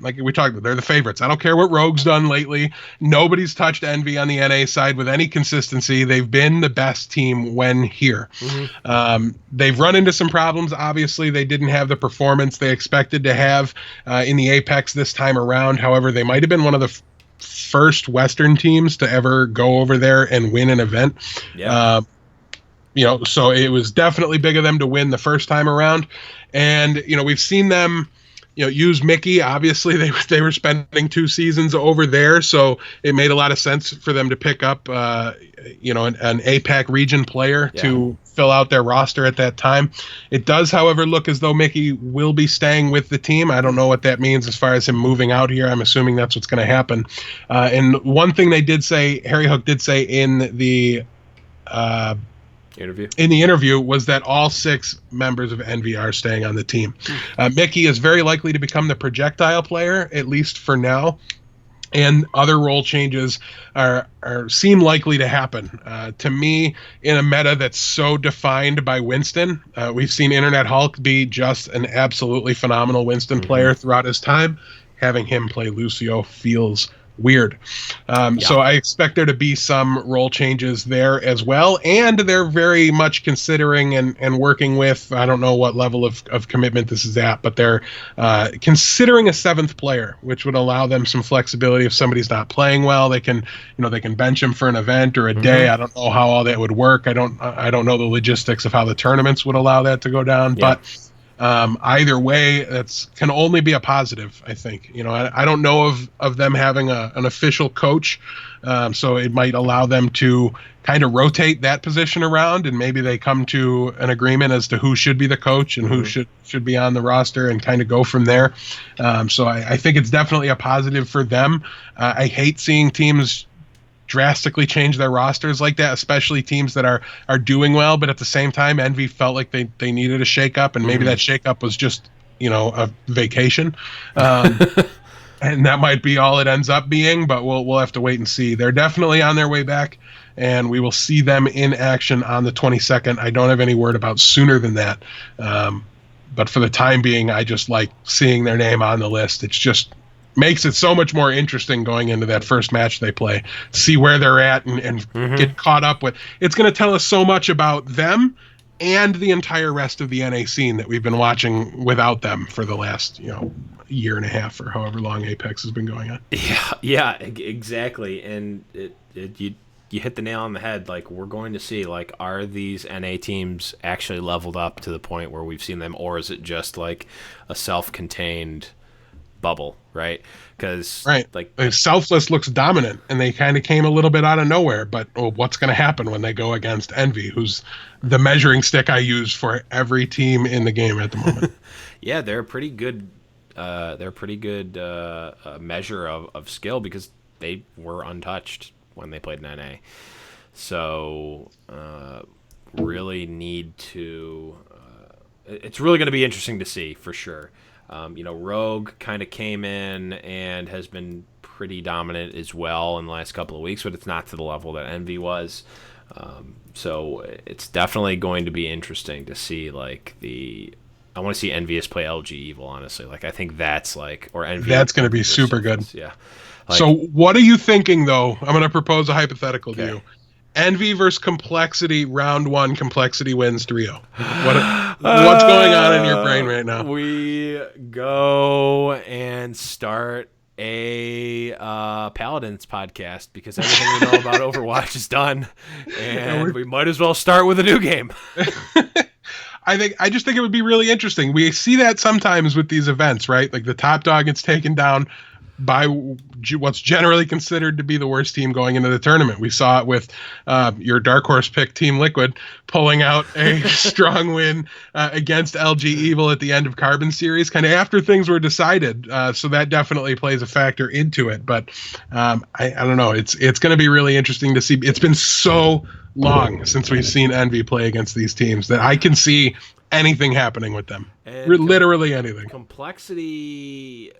like we talked about, they're the favorites. I don't care what Rogue's done lately. Nobody's touched Envy on the NA side with any consistency. They've been the best team when here. They've run into some problems. Obviously, they didn't have the performance they expected to have in the Apex this time around. However, they might have been one of the first Western teams to ever go over there and win an event. Yeah. So it was definitely big of them to win the first time around. And, we've seen them use Mickey. Obviously, they were spending 2 seasons over there, so it made a lot of sense for them to pick up, an APAC region player to fill out their roster at that time. It does, however, look as though Mickey will be staying with the team. I don't know what that means as far as him moving out here. I'm assuming that's what's going to happen. And one thing they did say, Harry Hook did say in the interview was that all 6 members of Envy are staying on the team. Mickey is very likely to become the projectile player, at least for now, and other role changes seem likely to happen. To me, in a meta that's so defined by Winston, we've seen Internet Hulk be just an absolutely phenomenal Winston player throughout his time. Having him play Lucio feels weird. So I expect there to be some role changes there as well, and they're very much considering and working with, I don't know what level of commitment this is at, but they're considering a 7th player, which would allow them some flexibility. If somebody's not playing well, they can bench him for an event or a day. I don't know how all that would work. I don't know the logistics of how the tournaments would allow that to go down, but Either way, that's can only be a positive, I think. I don't know of them having an official coach, so it might allow them to kind of rotate that position around, and maybe they come to an agreement as to who should be the coach and who should be on the roster, and kind of go from there. So I think it's definitely a positive for them. I hate seeing teams drastically change their rosters like that, especially teams that are doing well, but at the same time, Envy felt like they needed a shakeup, and maybe that shakeup was just a vacation. And that might be all it ends up being, but we'll have to wait and see. They're definitely on their way back, and we will see them in action on the 22nd. I don't have any word about sooner than that, but for the time being, I just like seeing their name on the list. It's just makes it so much more interesting going into that first match they play, see where they're at, and get caught up with. It's going to tell us so much about them and the entire rest of the NA scene that we've been watching without them for the last year and a half or however long Apex has been going on. Yeah, exactly. And you hit the nail on the head. Like, we're going to see, like, are these NA teams actually leveled up to the point where we've seen them, or is it just like a self-contained bubble, right? Because like Selfless looks dominant, and they kind of came a little bit out of nowhere, but what's going to happen when they go against Envy, who's the measuring stick I use for every team in the game at the moment? Yeah, they're a pretty good measure of skill, because they were untouched when they played in NA. So really need to it's really going to be interesting to see, for sure. Rogue kind of came in and has been pretty dominant as well in the last couple of weeks, but it's not to the level that Envy was. So it's definitely going to be interesting to see, like, I want to see Envious play LG Evil, honestly. Like, I think that's Envy. That's going to be super good. Yeah. So what are you thinking, though? I'm going to propose a hypothetical to you. Envy versus Complexity, round 1, Complexity wins 3-0. What's going on in your brain right now? We go and start a Paladins podcast, because everything we know about Overwatch is done, and we might as well start with a new game. I just think it would be really interesting. We see that sometimes with these events, right? Like, the top dog gets taken down by what's generally considered to be the worst team going into the tournament. We saw it with your dark horse pick, Team Liquid, pulling out a strong win against LG Evil at the end of Carbon Series, kind of after things were decided. So that definitely plays a factor into it. But I don't know. It's going to be really interesting to see. It's been so long since we've seen Envy play against these teams that I can see anything happening with them. Literally anything. Complexity...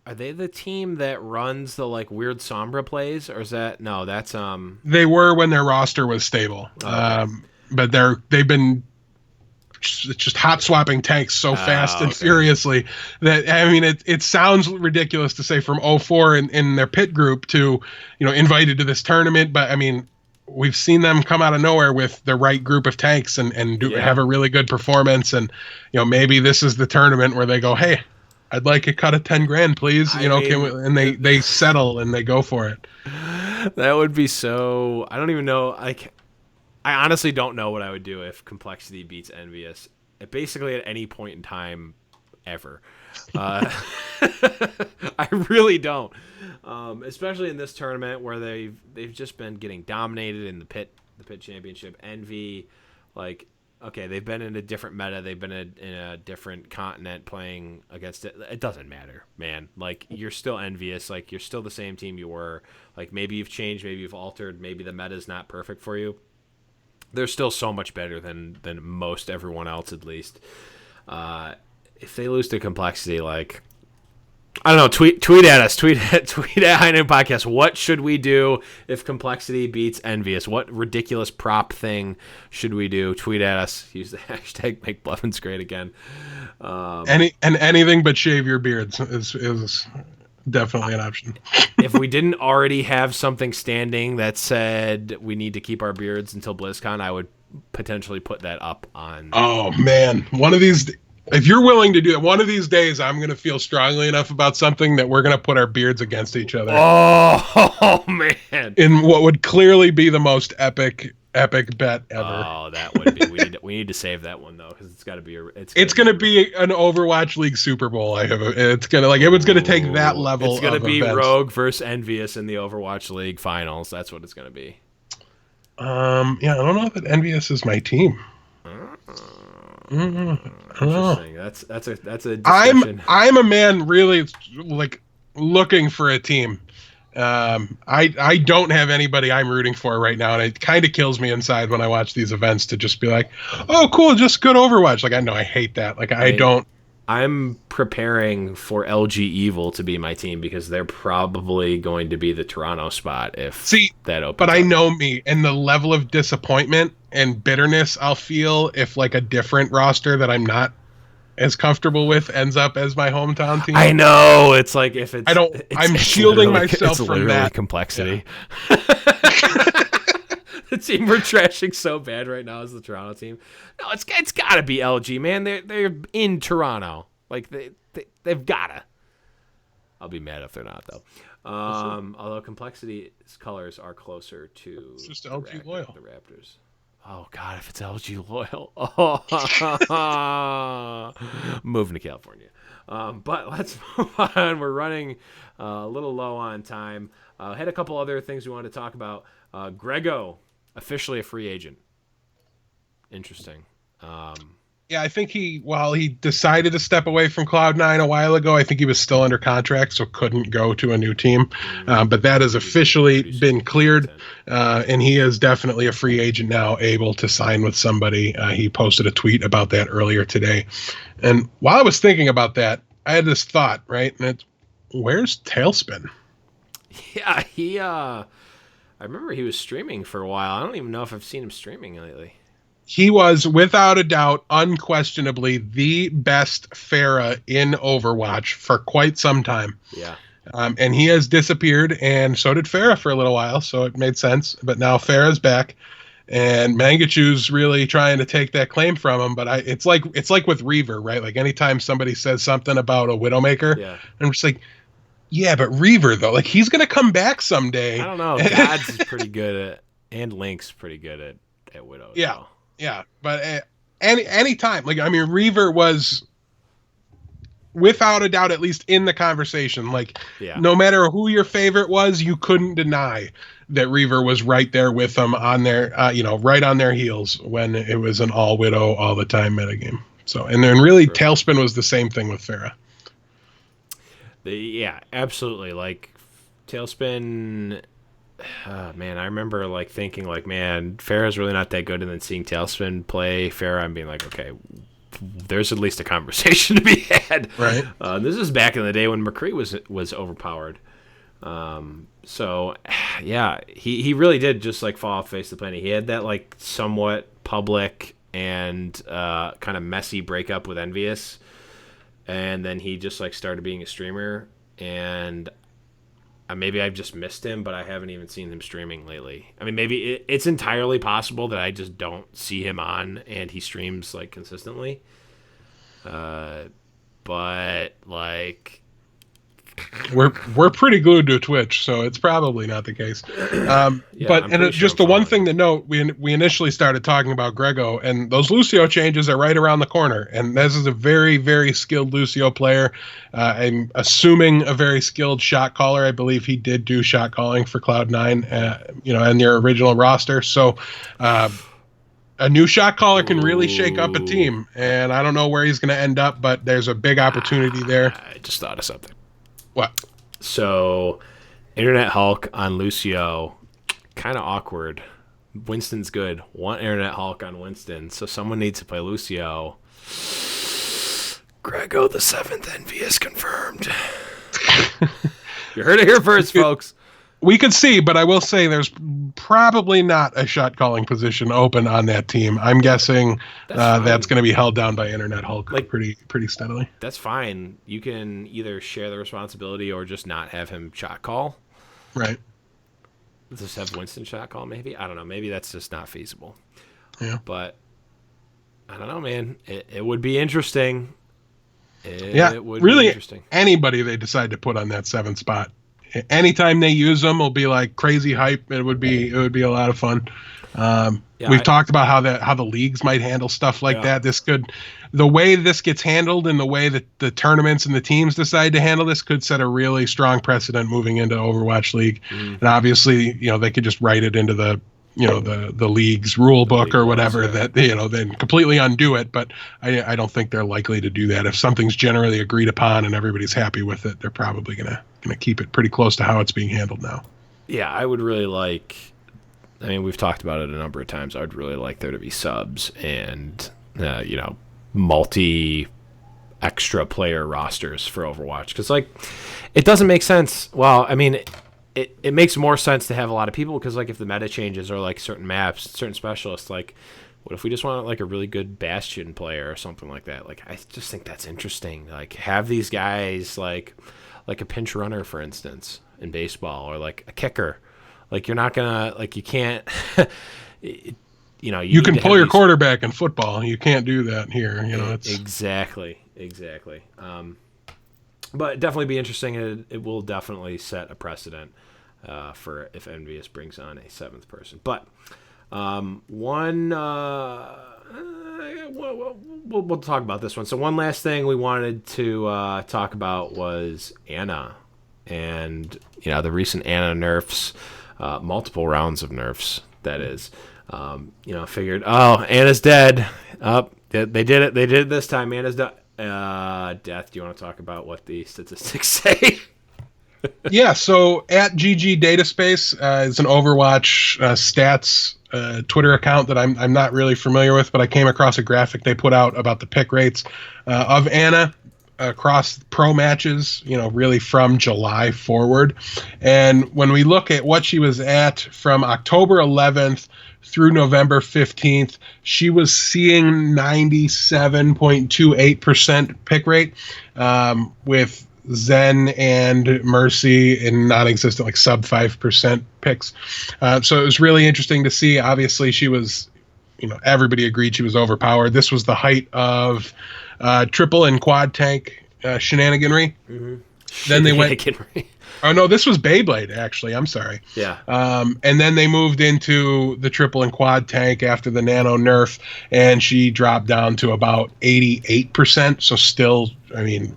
Are they the team that runs the, like, weird Sombra plays, or is that that's They were when their roster was stable, but they've been just hot swapping tanks so fast and furiously that, I mean, it sounds ridiculous to say from 04 in their pit group to invited to this tournament, but I mean, we've seen them come out of nowhere with the right group of tanks and have a really good performance, and maybe this is the tournament where they go, hey, I'd like a cut of 10 grand, please. And they settle and they go for it. That would be so. I don't even know. I honestly don't know what I would do if Complexity beats Envious. Basically, at any point in time, ever. I really don't. Especially in this tournament where they've just been getting dominated in the PIT Championship. Envy, like. Okay, they've been in a different meta. They've been in a different continent playing against it. It doesn't matter, man. Like, you're still Envious. Like, you're still the same team you were. Like, maybe you've changed. Maybe you've altered. Maybe the meta's not perfect for you. They're still so much better than most everyone else, at least. If they lose to Complexity, like... I don't know. Tweet at us. Tweet at High Noon Podcast. What should we do if Complexity beats Envious? What ridiculous prop thing should we do? Tweet at us. Use the hashtag Make Blevins Great Again. Anything but shave your beards is definitely an option. If we didn't already have something standing that said we need to keep our beards until BlizzCon, I would potentially put that up on. Oh man, if you're willing to do it, one of these days I'm going to feel strongly enough about something that we're going to put our beards against each other. Oh, man. In what would clearly be the most epic epic bet ever. Oh, that would be. We need to save that one though, because it's got to be. It's gonna be an Overwatch League Super Bowl. It's gonna it was gonna take that level. It's gonna of be events. Rogue versus Envious in the Overwatch League finals. That's what it's gonna be. Yeah, I don't know that Envious is my team. Interesting. That's a discussion. I'm a man really like looking for a team. I don't have anybody I'm rooting for right now, and it kind of kills me inside when I watch these events to just be like, oh, cool, just good Overwatch. Like, I know I hate that. Like, I don't. I'm preparing for LG Evil to be my team because they're probably going to be the Toronto spot if that opens but up. I know me and the level of disappointment and bitterness I'll feel if like a different roster that I'm not as comfortable with ends up as my hometown team. I know. It's like if it's I'm shielding myself it's from that complexity. Yeah. The team we're trashing so bad right now is the Toronto team. No, it's got to be LG, man. They're in Toronto. Like they've gotta. I'll be mad if they're not though. Although complexity's colors are closer to it's just LG loyal. The Raptors. Oh God, if it's LG loyal, moving to California. But let's move on. We're running a little low on time. Had a couple other things we wanted to talk about. Grego, officially a free agent. Interesting. Yeah, I think while he decided to step away from Cloud9 a while ago, I think he was still under contract, so couldn't go to a new team. But that has officially been cleared, and he is definitely a free agent now, able to sign with somebody. He posted a tweet about that earlier today. And while I was thinking about that, I had this thought, right? And it's, where's Tailspin? Yeah, I remember he was streaming for a while. I don't even know if I've seen him streaming lately. He was, without a doubt, unquestionably the best Pharah in Overwatch for quite some time. Yeah. And he has disappeared, and so did Pharah for a little while, so it made sense. But now Farah's back, and Mangachu's really trying to take that claim from him. But it's like with Reaver, right? Like anytime somebody says something about a Widowmaker, I'm just like, yeah, but Reaver though, like he's gonna come back someday. I don't know. God's is pretty good at, and Link's pretty good at Widow. Yeah. So. Yeah, but any time, like I mean, Reaver was without a doubt at least in the conversation. Like, no matter who your favorite was, you couldn't deny that Reaver was right there with them on their, right on their heels when it was an all Widow all the time metagame. So, and then really, Tailspin was the same thing with Pharah. Yeah, absolutely. Like Tailspin. Man, I remember like thinking like, man, Pharah's really not that good, and then seeing Tailspin play Pharah and being like, okay, there's at least a conversation to be had. Right. This is back in the day when McCree was overpowered. So yeah, he really did just like fall off the face of the planet. He had that like somewhat public and kind of messy breakup with Envious, and then he just like started being a streamer, and maybe I've just missed him, but I haven't even seen him streaming lately. I mean, maybe it's entirely possible that I just don't see him on and he streams like consistently. But like we're pretty glued to Twitch, so it's probably not the case. Just the one thing to note, we initially started talking about Grego, and those Lucio changes are right around the corner. And this is a very, very skilled Lucio player. I'm assuming a very skilled shot caller. I believe he did do shot calling for Cloud9, in their original roster. So a new shot caller can really shake up a team, and I don't know where he's going to end up, but there's a big opportunity there. I just thought of something. What? So, Internet Hulk on Lucio, kind of awkward. Winston's good. Want Internet Hulk on Winston, so someone needs to play Lucio. Grego the 7th Envious confirmed. You heard it here first, folks. We could see, but I will say there's probably not a shot calling position open on that team. I'm guessing that's going to be held down by Internet Hulk pretty steadily. That's fine. You can either share the responsibility or just not have him shot call. Right. Just have Winston shot call, maybe? I don't know. Maybe that's just not feasible. Yeah. But I don't know, man. It would be interesting. It would really be interesting. Anybody they decide to put on that 7th spot anytime they use them will be like crazy hype. It would be a lot of fun. We've talked about how the leagues might handle stuff like that. The way this gets handled and the way that the tournaments and the teams decide to handle this could set a really strong precedent moving into Overwatch League. And obviously, they could just write it into the league's rule book or whatever then completely undo it. But I don't think they're likely to do that. If something's generally agreed upon and everybody's happy with it, they're probably gonna keep it pretty close to how it's being handled now. Yeah, I would really like. I mean, we've talked about it a number of times. I would really like there to be subs and multi extra player rosters for Overwatch, because it doesn't make sense. Well, I mean, it makes more sense to have a lot of people, because if the meta changes or certain maps, certain specialists, what if we just want a really good Bastion player or something like that? I just think that's interesting. Have these guys like a pinch runner, for instance, in baseball, or a kicker. You're not gonna you can't. You can pull your quarterback in football. You can't do that here. It's exactly. But definitely be interesting. It will definitely set a precedent for if Envious brings on a seventh person. But we'll talk about this one. So one last thing we wanted to talk about was Ana, and the recent Ana nerfs, multiple rounds of nerfs. That is. Figured, Anna's dead. They did it. They did it this time. Anna's dead. Death, do you want to talk about what the statistics say? Yeah, so at GG Dataspace is an Overwatch stats Twitter account that I'm not really familiar with, but I came across a graphic they put out about the pick rates of Ana across pro matches, really from July forward. And when we look at what she was at from October 11th through November 15th, she was seeing 97.28% pick rate, with Zen and Mercy in non-existent, sub 5% picks. So it was really interesting to see. Obviously, she was, everybody agreed she was overpowered. This was the height of triple and quad tank shenaniganry. Mm-hmm. Then they went. Oh no, this was Beyblade, actually. I'm sorry. Yeah. And then they moved into the triple and quad tank after the nano nerf, and she dropped down to about 88%. So still, really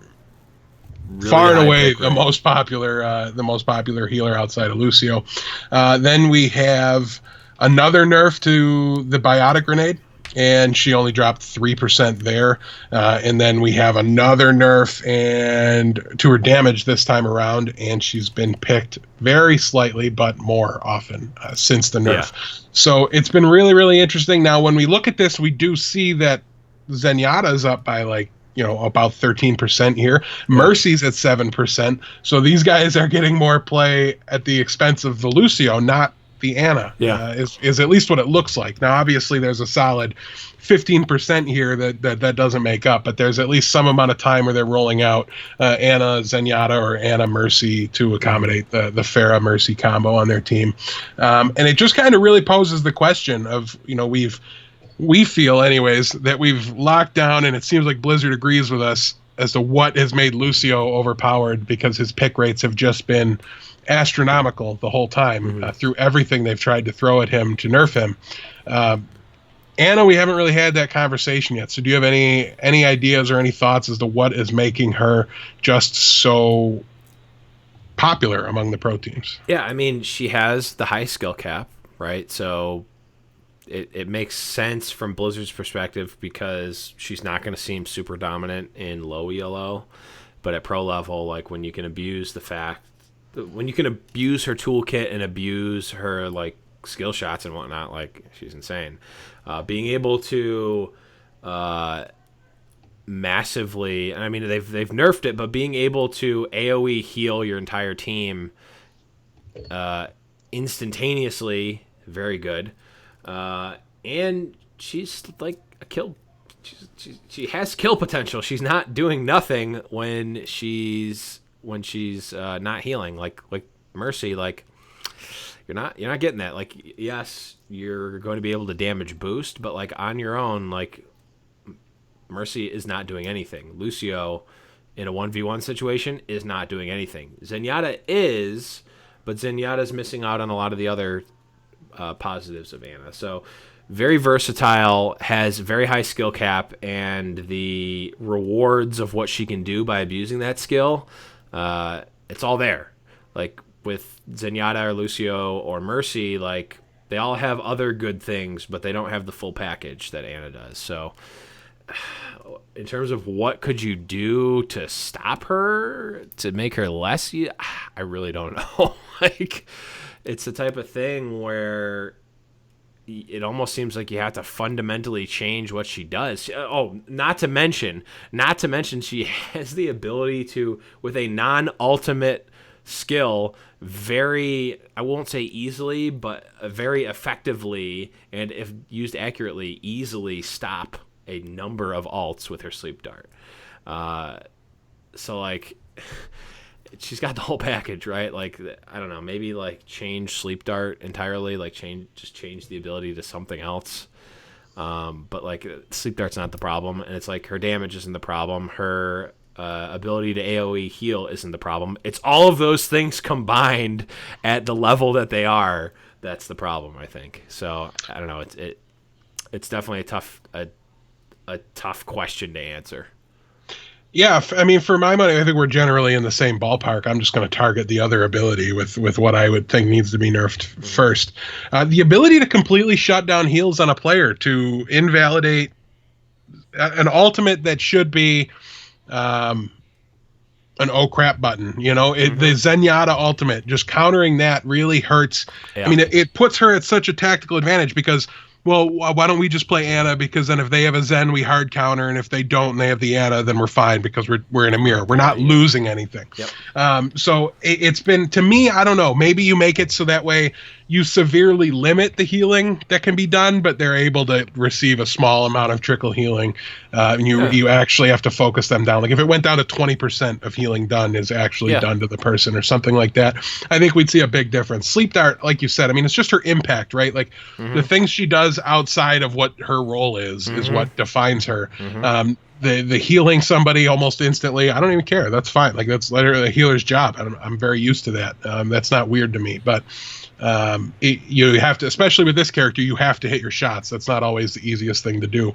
far and away the most popular healer outside of Lucio. Then we have another nerf to the biotic grenade, and she only dropped 3% there. And then we have another nerf and to her damage this time around, and she's been picked very slightly, but more often since the nerf. Yeah. So it's been really, really interesting. Now, when we look at this, we do see that Zenyatta's up by about 13% here. Mercy's at 7%. So these guys are getting more play at the expense of the Lucio, not the Ana. Is at least what it looks like. Now, obviously, there's a solid 15% here that doesn't make up, but there's at least some amount of time where they're rolling out Ana Zenyatta or Ana Mercy to accommodate the Pharah Mercy combo on their team. And it just kind of really poses the question of, we feel anyways that we've locked down, and it seems like Blizzard agrees with us as to what has made Lucio overpowered, because his pick rates have just been astronomical the whole time through everything they've tried to throw at him to nerf him. Ana, we haven't really had that conversation yet. So do you have any ideas or any thoughts as to what is making her just so popular among the pro teams? Yeah, I mean, she has the high skill cap, right? So it makes sense from Blizzard's perspective, because she's not going to seem super dominant in low ELO, but at pro level, when you can abuse when you can abuse her toolkit and abuse her skill shots and whatnot, she's insane. Being able to massively, I mean, they've nerfed it, but being able to AoE heal your entire team instantaneously, very good. And she's a kill. She has kill potential. She's not doing nothing when she's not healing. Like Mercy, you're not getting that. Yes, you're going to be able to damage boost, but on your own, Mercy is not doing anything. Lucio in a 1v1 situation is not doing anything. Zenyatta is, but Zenyatta's missing out on a lot of the other positives of Ana. So very versatile, has very high skill cap, and the rewards of what she can do by abusing that skill, it's all there. Like with Zenyatta or Lucio or Mercy, like they all have other good things, but they don't have the full package that Ana does. So in terms of what could you do to stop her, to make her less, I really don't know. Like, it's the type of thing where it almost seems like you have to fundamentally change what she does. Oh, not to mention she has the ability to, with a non-ultimate skill, very, I won't say easily, but very effectively, and if used accurately, easily stop a number of ults with her sleep dart. So like, she's got the whole package, right? Like, I don't know, maybe like change sleep dart entirely, like change the ability to something else. But like, sleep dart's not the problem, and it's like her damage isn't the problem. Her ability to AoE heal isn't the problem. It's all of those things combined at the level that they are that's the problem, I think. So I don't know. It's definitely a tough question to answer. Yeah, I mean, for my money, I think we're generally in the same ballpark. I'm just going to target the other ability with what I would think needs to be nerfed first. The ability to completely shut down heals on a player, to invalidate an ultimate that should be an oh crap button. You know, the Zenyatta ultimate, just countering that really hurts. Yeah. I mean, it puts her at such a tactical advantage because, well, why don't we just play Ana? Because then if they have a Zen, we hard counter, and if they don't and they have the Ana, then we're fine because we're in a mirror. We're not losing anything. Yep. So it's been, to me, I don't know, maybe you make it so that way you severely limit the healing that can be done, but they're able to receive a small amount of trickle healing, and you actually have to focus them down. Like if it went down to 20% of healing done is actually done to the person or something like that, I think we'd see a big difference. Sleep Dart, like you said, I mean, it's just her impact, right? Like the things she does outside of what her role is what defines her. The healing somebody almost instantly, I don't even care. That's fine. Like that's literally a healer's job. I'm very used to that. That's not weird to me, but you have to, especially with this character, you have to hit your shots. That's not always the easiest thing to do.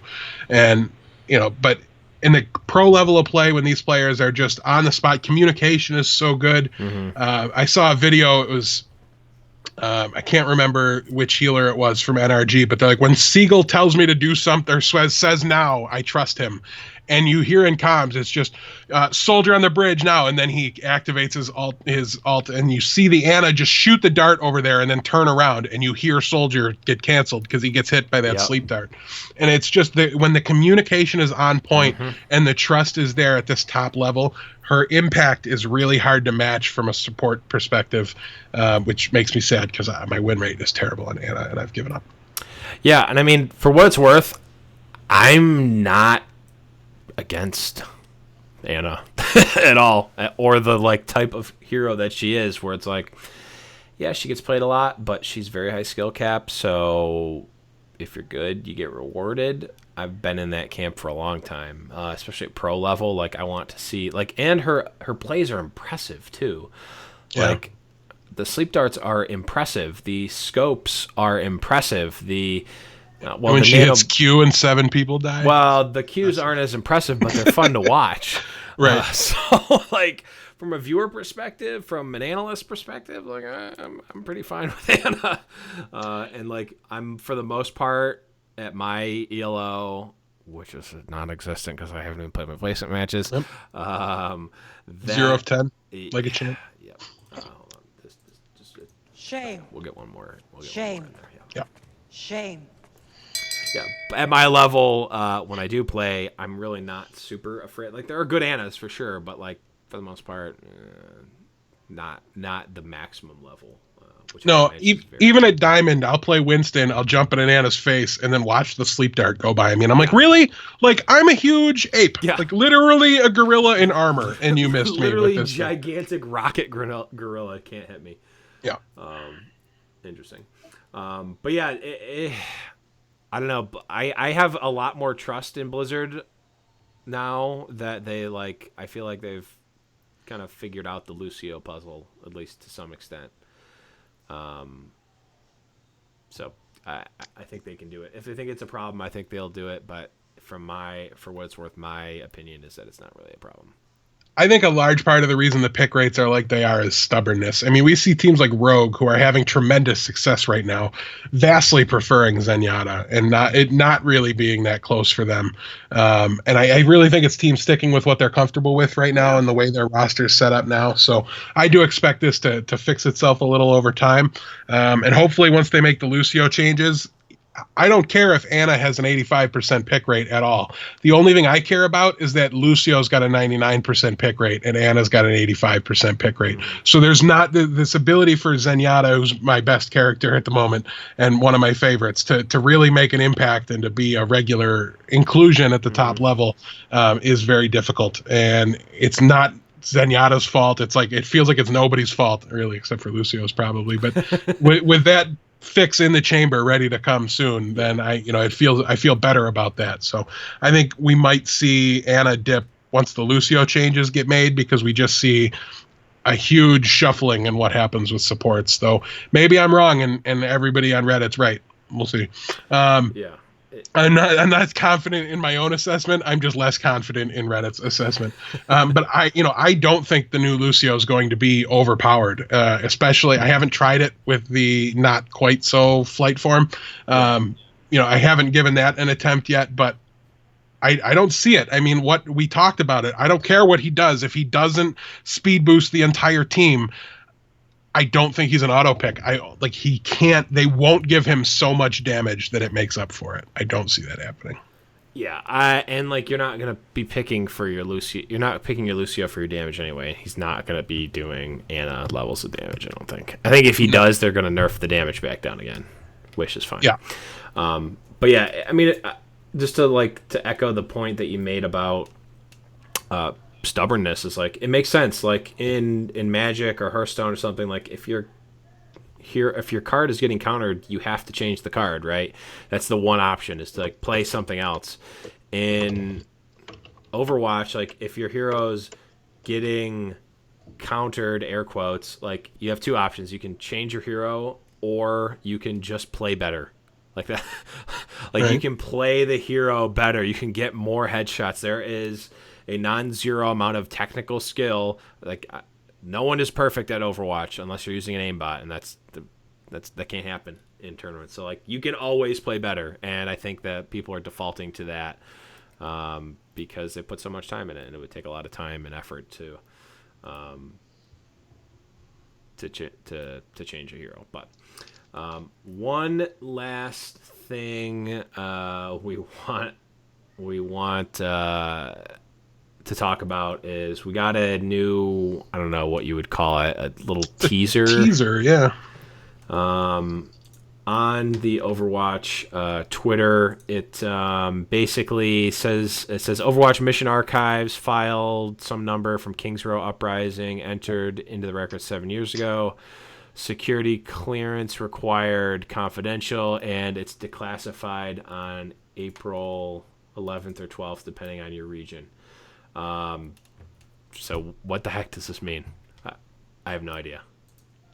And, you know, but in the pro level of play, when these players are just on the spot, communication is so good. I saw a video, it was, I can't remember which healer it was from NRG, but they're like, when Siegel tells me to do something or says now, I trust him. And you hear in comms, it's just soldier on the bridge now, and then he activates his alt, and you see the Ana just shoot the dart over there and then turn around, and you hear soldier get canceled because he gets hit by that sleep dart. And it's just when the communication is on point and the trust is there at this top level, her impact is really hard to match from a support perspective, which makes me sad because my win rate is terrible on Ana, and I've given up. Yeah, and I mean, for what it's worth, I'm not against Ana at all, or the like type of hero that she is, where it's like, yeah, she gets played a lot, but she's very high skill cap, so if you're good, you get rewarded. I've been in that camp for a long time, especially at pro level. Like, I want to see, like, and her plays are impressive too. Like, the sleep darts are impressive, the scopes are impressive, when she hits Q and 7 people die. Well, the Qs aren't as impressive, but they're fun to watch. Right. So, like, from a viewer perspective, from an analyst perspective, like, I'm pretty fine with Ana. And, like, I'm, for the most part, at my ELO, which is non-existent because I haven't even played my placement matches. Yep. 0 of 10, like a champ. Yep. Hold on. Shame. We'll get one more. Shame. Yeah. Shame. Yeah, at my level, when I do play, I'm really not super afraid. Like, there are good Anas for sure, but like for the most part, not the maximum level. No, even at Diamond, I'll play Winston. I'll jump in an Ana's face and then watch the sleep dart go by me, and I'm like, really? Like, I'm a huge ape, like literally a gorilla in armor, and you missed me. Literally gigantic rocket gorilla can't hit me. Yeah. Interesting. But yeah. I don't know. I have a lot more trust in Blizzard now that they I feel like they've kind of figured out the Lucio puzzle, at least to some extent. So I think they can do it. If they think it's a problem, I think they'll do it. But for what it's worth, my opinion is that it's not really a problem. I think a large part of the reason the pick rates are like they are is stubbornness. I mean, we see teams like Rogue, who are having tremendous success right now, vastly preferring Zenyatta and not really being that close for them. And I really think it's teams sticking with what they're comfortable with right now and the way their roster is set up now. So I do expect this to fix itself a little over time. And hopefully once they make the Lucio changes, I don't care if Anna has an 85% pick rate at all. The only thing I care about is that Lucio's got a 99% pick rate and Anna's got an 85% pick rate. So there's not this ability for Zenyatta, who's my best character at the moment and one of my favorites, to really make an impact and to be a regular inclusion at the top level is very difficult. And it's not Zenyatta's fault. It's like, it feels like it's nobody's fault, really, except for Lucio's probably. But with that fix in the chamber ready to come soon, then I feel better about that. So I think we might see Anna dip once the Lucio changes get made, because we just see a huge shuffling in what happens with supports. Though maybe I'm wrong and everybody on Reddit's right. We'll see. I'm not confident in my own assessment. I'm just less confident in Reddit's assessment. But I don't think the new Lucio is going to be overpowered. Especially, I haven't tried it with the not quite so flight form. I haven't given that an attempt yet, but I don't see it. I mean, what we talked about it. I don't care what he does. If he doesn't speed boost the entire team, I don't think he's an auto pick. He can't. They won't give him so much damage that it makes up for it. I don't see that happening. Yeah, you're not gonna be picking for your Lucio. You're not picking your Lucio for your damage anyway. He's not gonna be doing Anna levels of damage. I don't think. I think if he does, they're gonna nerf the damage back down again, which is fine. Yeah. But yeah, I mean, just to echo the point that you made about stubbornness, is it makes sense. Like in Magic or Hearthstone or something, if your card is getting countered, you have to change the card, right? That's the one option, is to play something else. In Overwatch, if your hero's getting countered, air quotes, you have two options. You can change your hero, or you can just play better. Like that. Right. You can play the hero better. You can get more headshots. There is a non-zero amount of technical skill. No one is perfect at Overwatch unless you're using an aimbot, and that can't happen in tournaments. So you can always play better, and I think that people are defaulting to that because they put so much time in it, and it would take a lot of time and effort to change a hero. But one last thing we want to talk about is we got a new, I don't know what you would call it, a little teaser. Yeah. On the Overwatch Twitter, it basically says Overwatch Mission Archives filed some number from Kings Row Uprising, entered into the record 7 years ago. Security clearance required, confidential, and it's declassified on April 11th or 12th, depending on your region. So what the heck does this mean? I have no idea.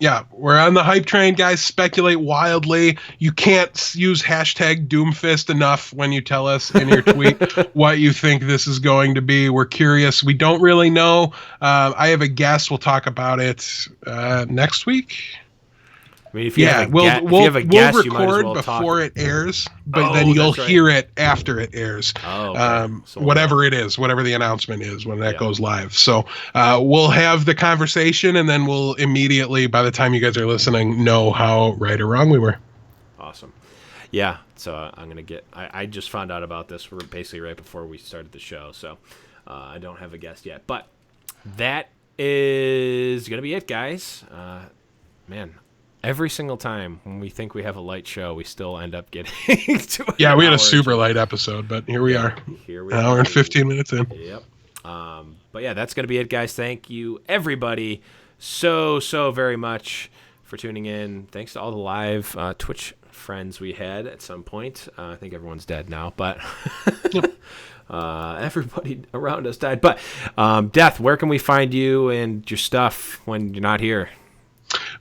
Yeah, we're on the hype train, guys. Speculate wildly. You can't use hashtag Doomfist enough when you tell us in your tweet what you think this is going to be. We're curious. We don't really know. I have a guess. We'll talk about it next week. I mean, if you have a guess, we'll you might as record well before talk. It airs, but then you'll hear it after it airs. Oh, okay. Whatever it is, whatever the announcement is when that goes live. So we'll have the conversation, and then we'll immediately, by the time you guys are listening, know how right or wrong we were. Awesome. Yeah, so I'm going to get... I just found out about this basically right before we started the show, so I don't have a guest yet. But that is going to be it, guys. Man... Every single time when we think we have a light show, we still end up getting to an we had hour a super light episode, but here we are. An hour and 15 minutes in. Yep. But yeah, that's going to be it, guys. Thank you, everybody, so very much for tuning in. Thanks to all the live Twitch friends we had at some point. I think everyone's dead now, but everybody around us died. But Death, where can we find you and your stuff when you're not here?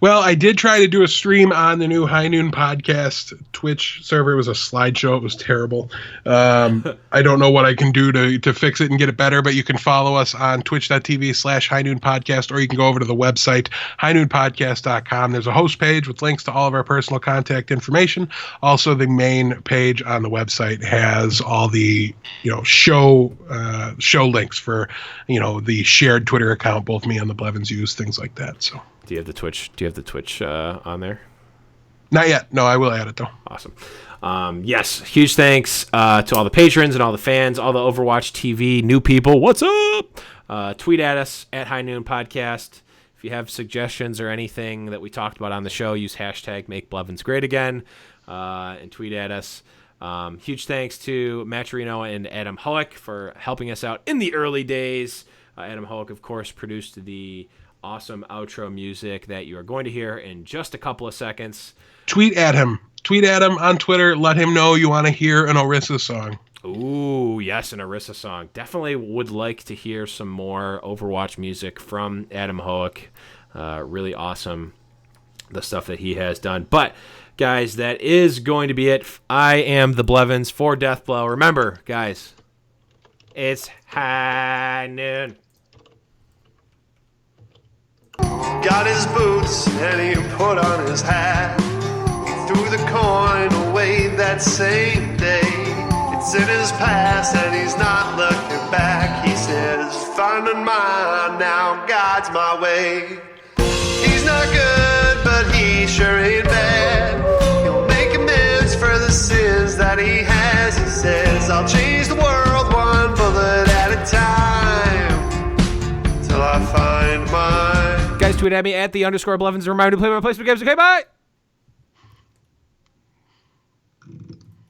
Well, I did try to do a stream on the new High Noon Podcast Twitch server. It was a slideshow. It was terrible. I don't know what I can do to fix it and get it better, but you can follow us on twitch.tv/High Noon Podcast, or you can go over to the website, highnoonpodcast.com. There's a host page with links to all of our personal contact information. Also, the main page on the website has all the show links for the shared Twitter account both me and the Blevins use, things like that. So. Do you have the Twitch on there? Not yet. No, I will add it though. Awesome. Yes, huge thanks to all the patrons and all the fans, all the Overwatch TV new people. What's up? Tweet at us at High Noon Podcast. If you have suggestions or anything that we talked about on the show, use hashtag Make Blevins Great Again and tweet at us. Huge thanks to Matt Torino and Adam Hoek for helping us out in the early days. Adam Hoek, of course, produced the awesome outro music that you are going to hear in just a couple of seconds. Tweet at him on Twitter. Let him know you want to hear an Orissa song. Ooh, yes, an Orissa song. Definitely would like to hear some more Overwatch music from Adam Hoek. Really awesome, the stuff that he has done. But, guys, that is going to be it. I am the Blevins for Deathblow. Remember, guys, it's High Noon. Got his boots and he put on his hat. He threw the coin away that same day. It's in his past and he's not looking back. He says, finding mine now, God's my way. He's not good, but he sure ain't bad. He'll make amends for the sins that he has. He says, I'll change the world one bullet at a time till I find mine. Guys, tweet at me at _Blevins. Reminder to play my placement games. Okay, bye.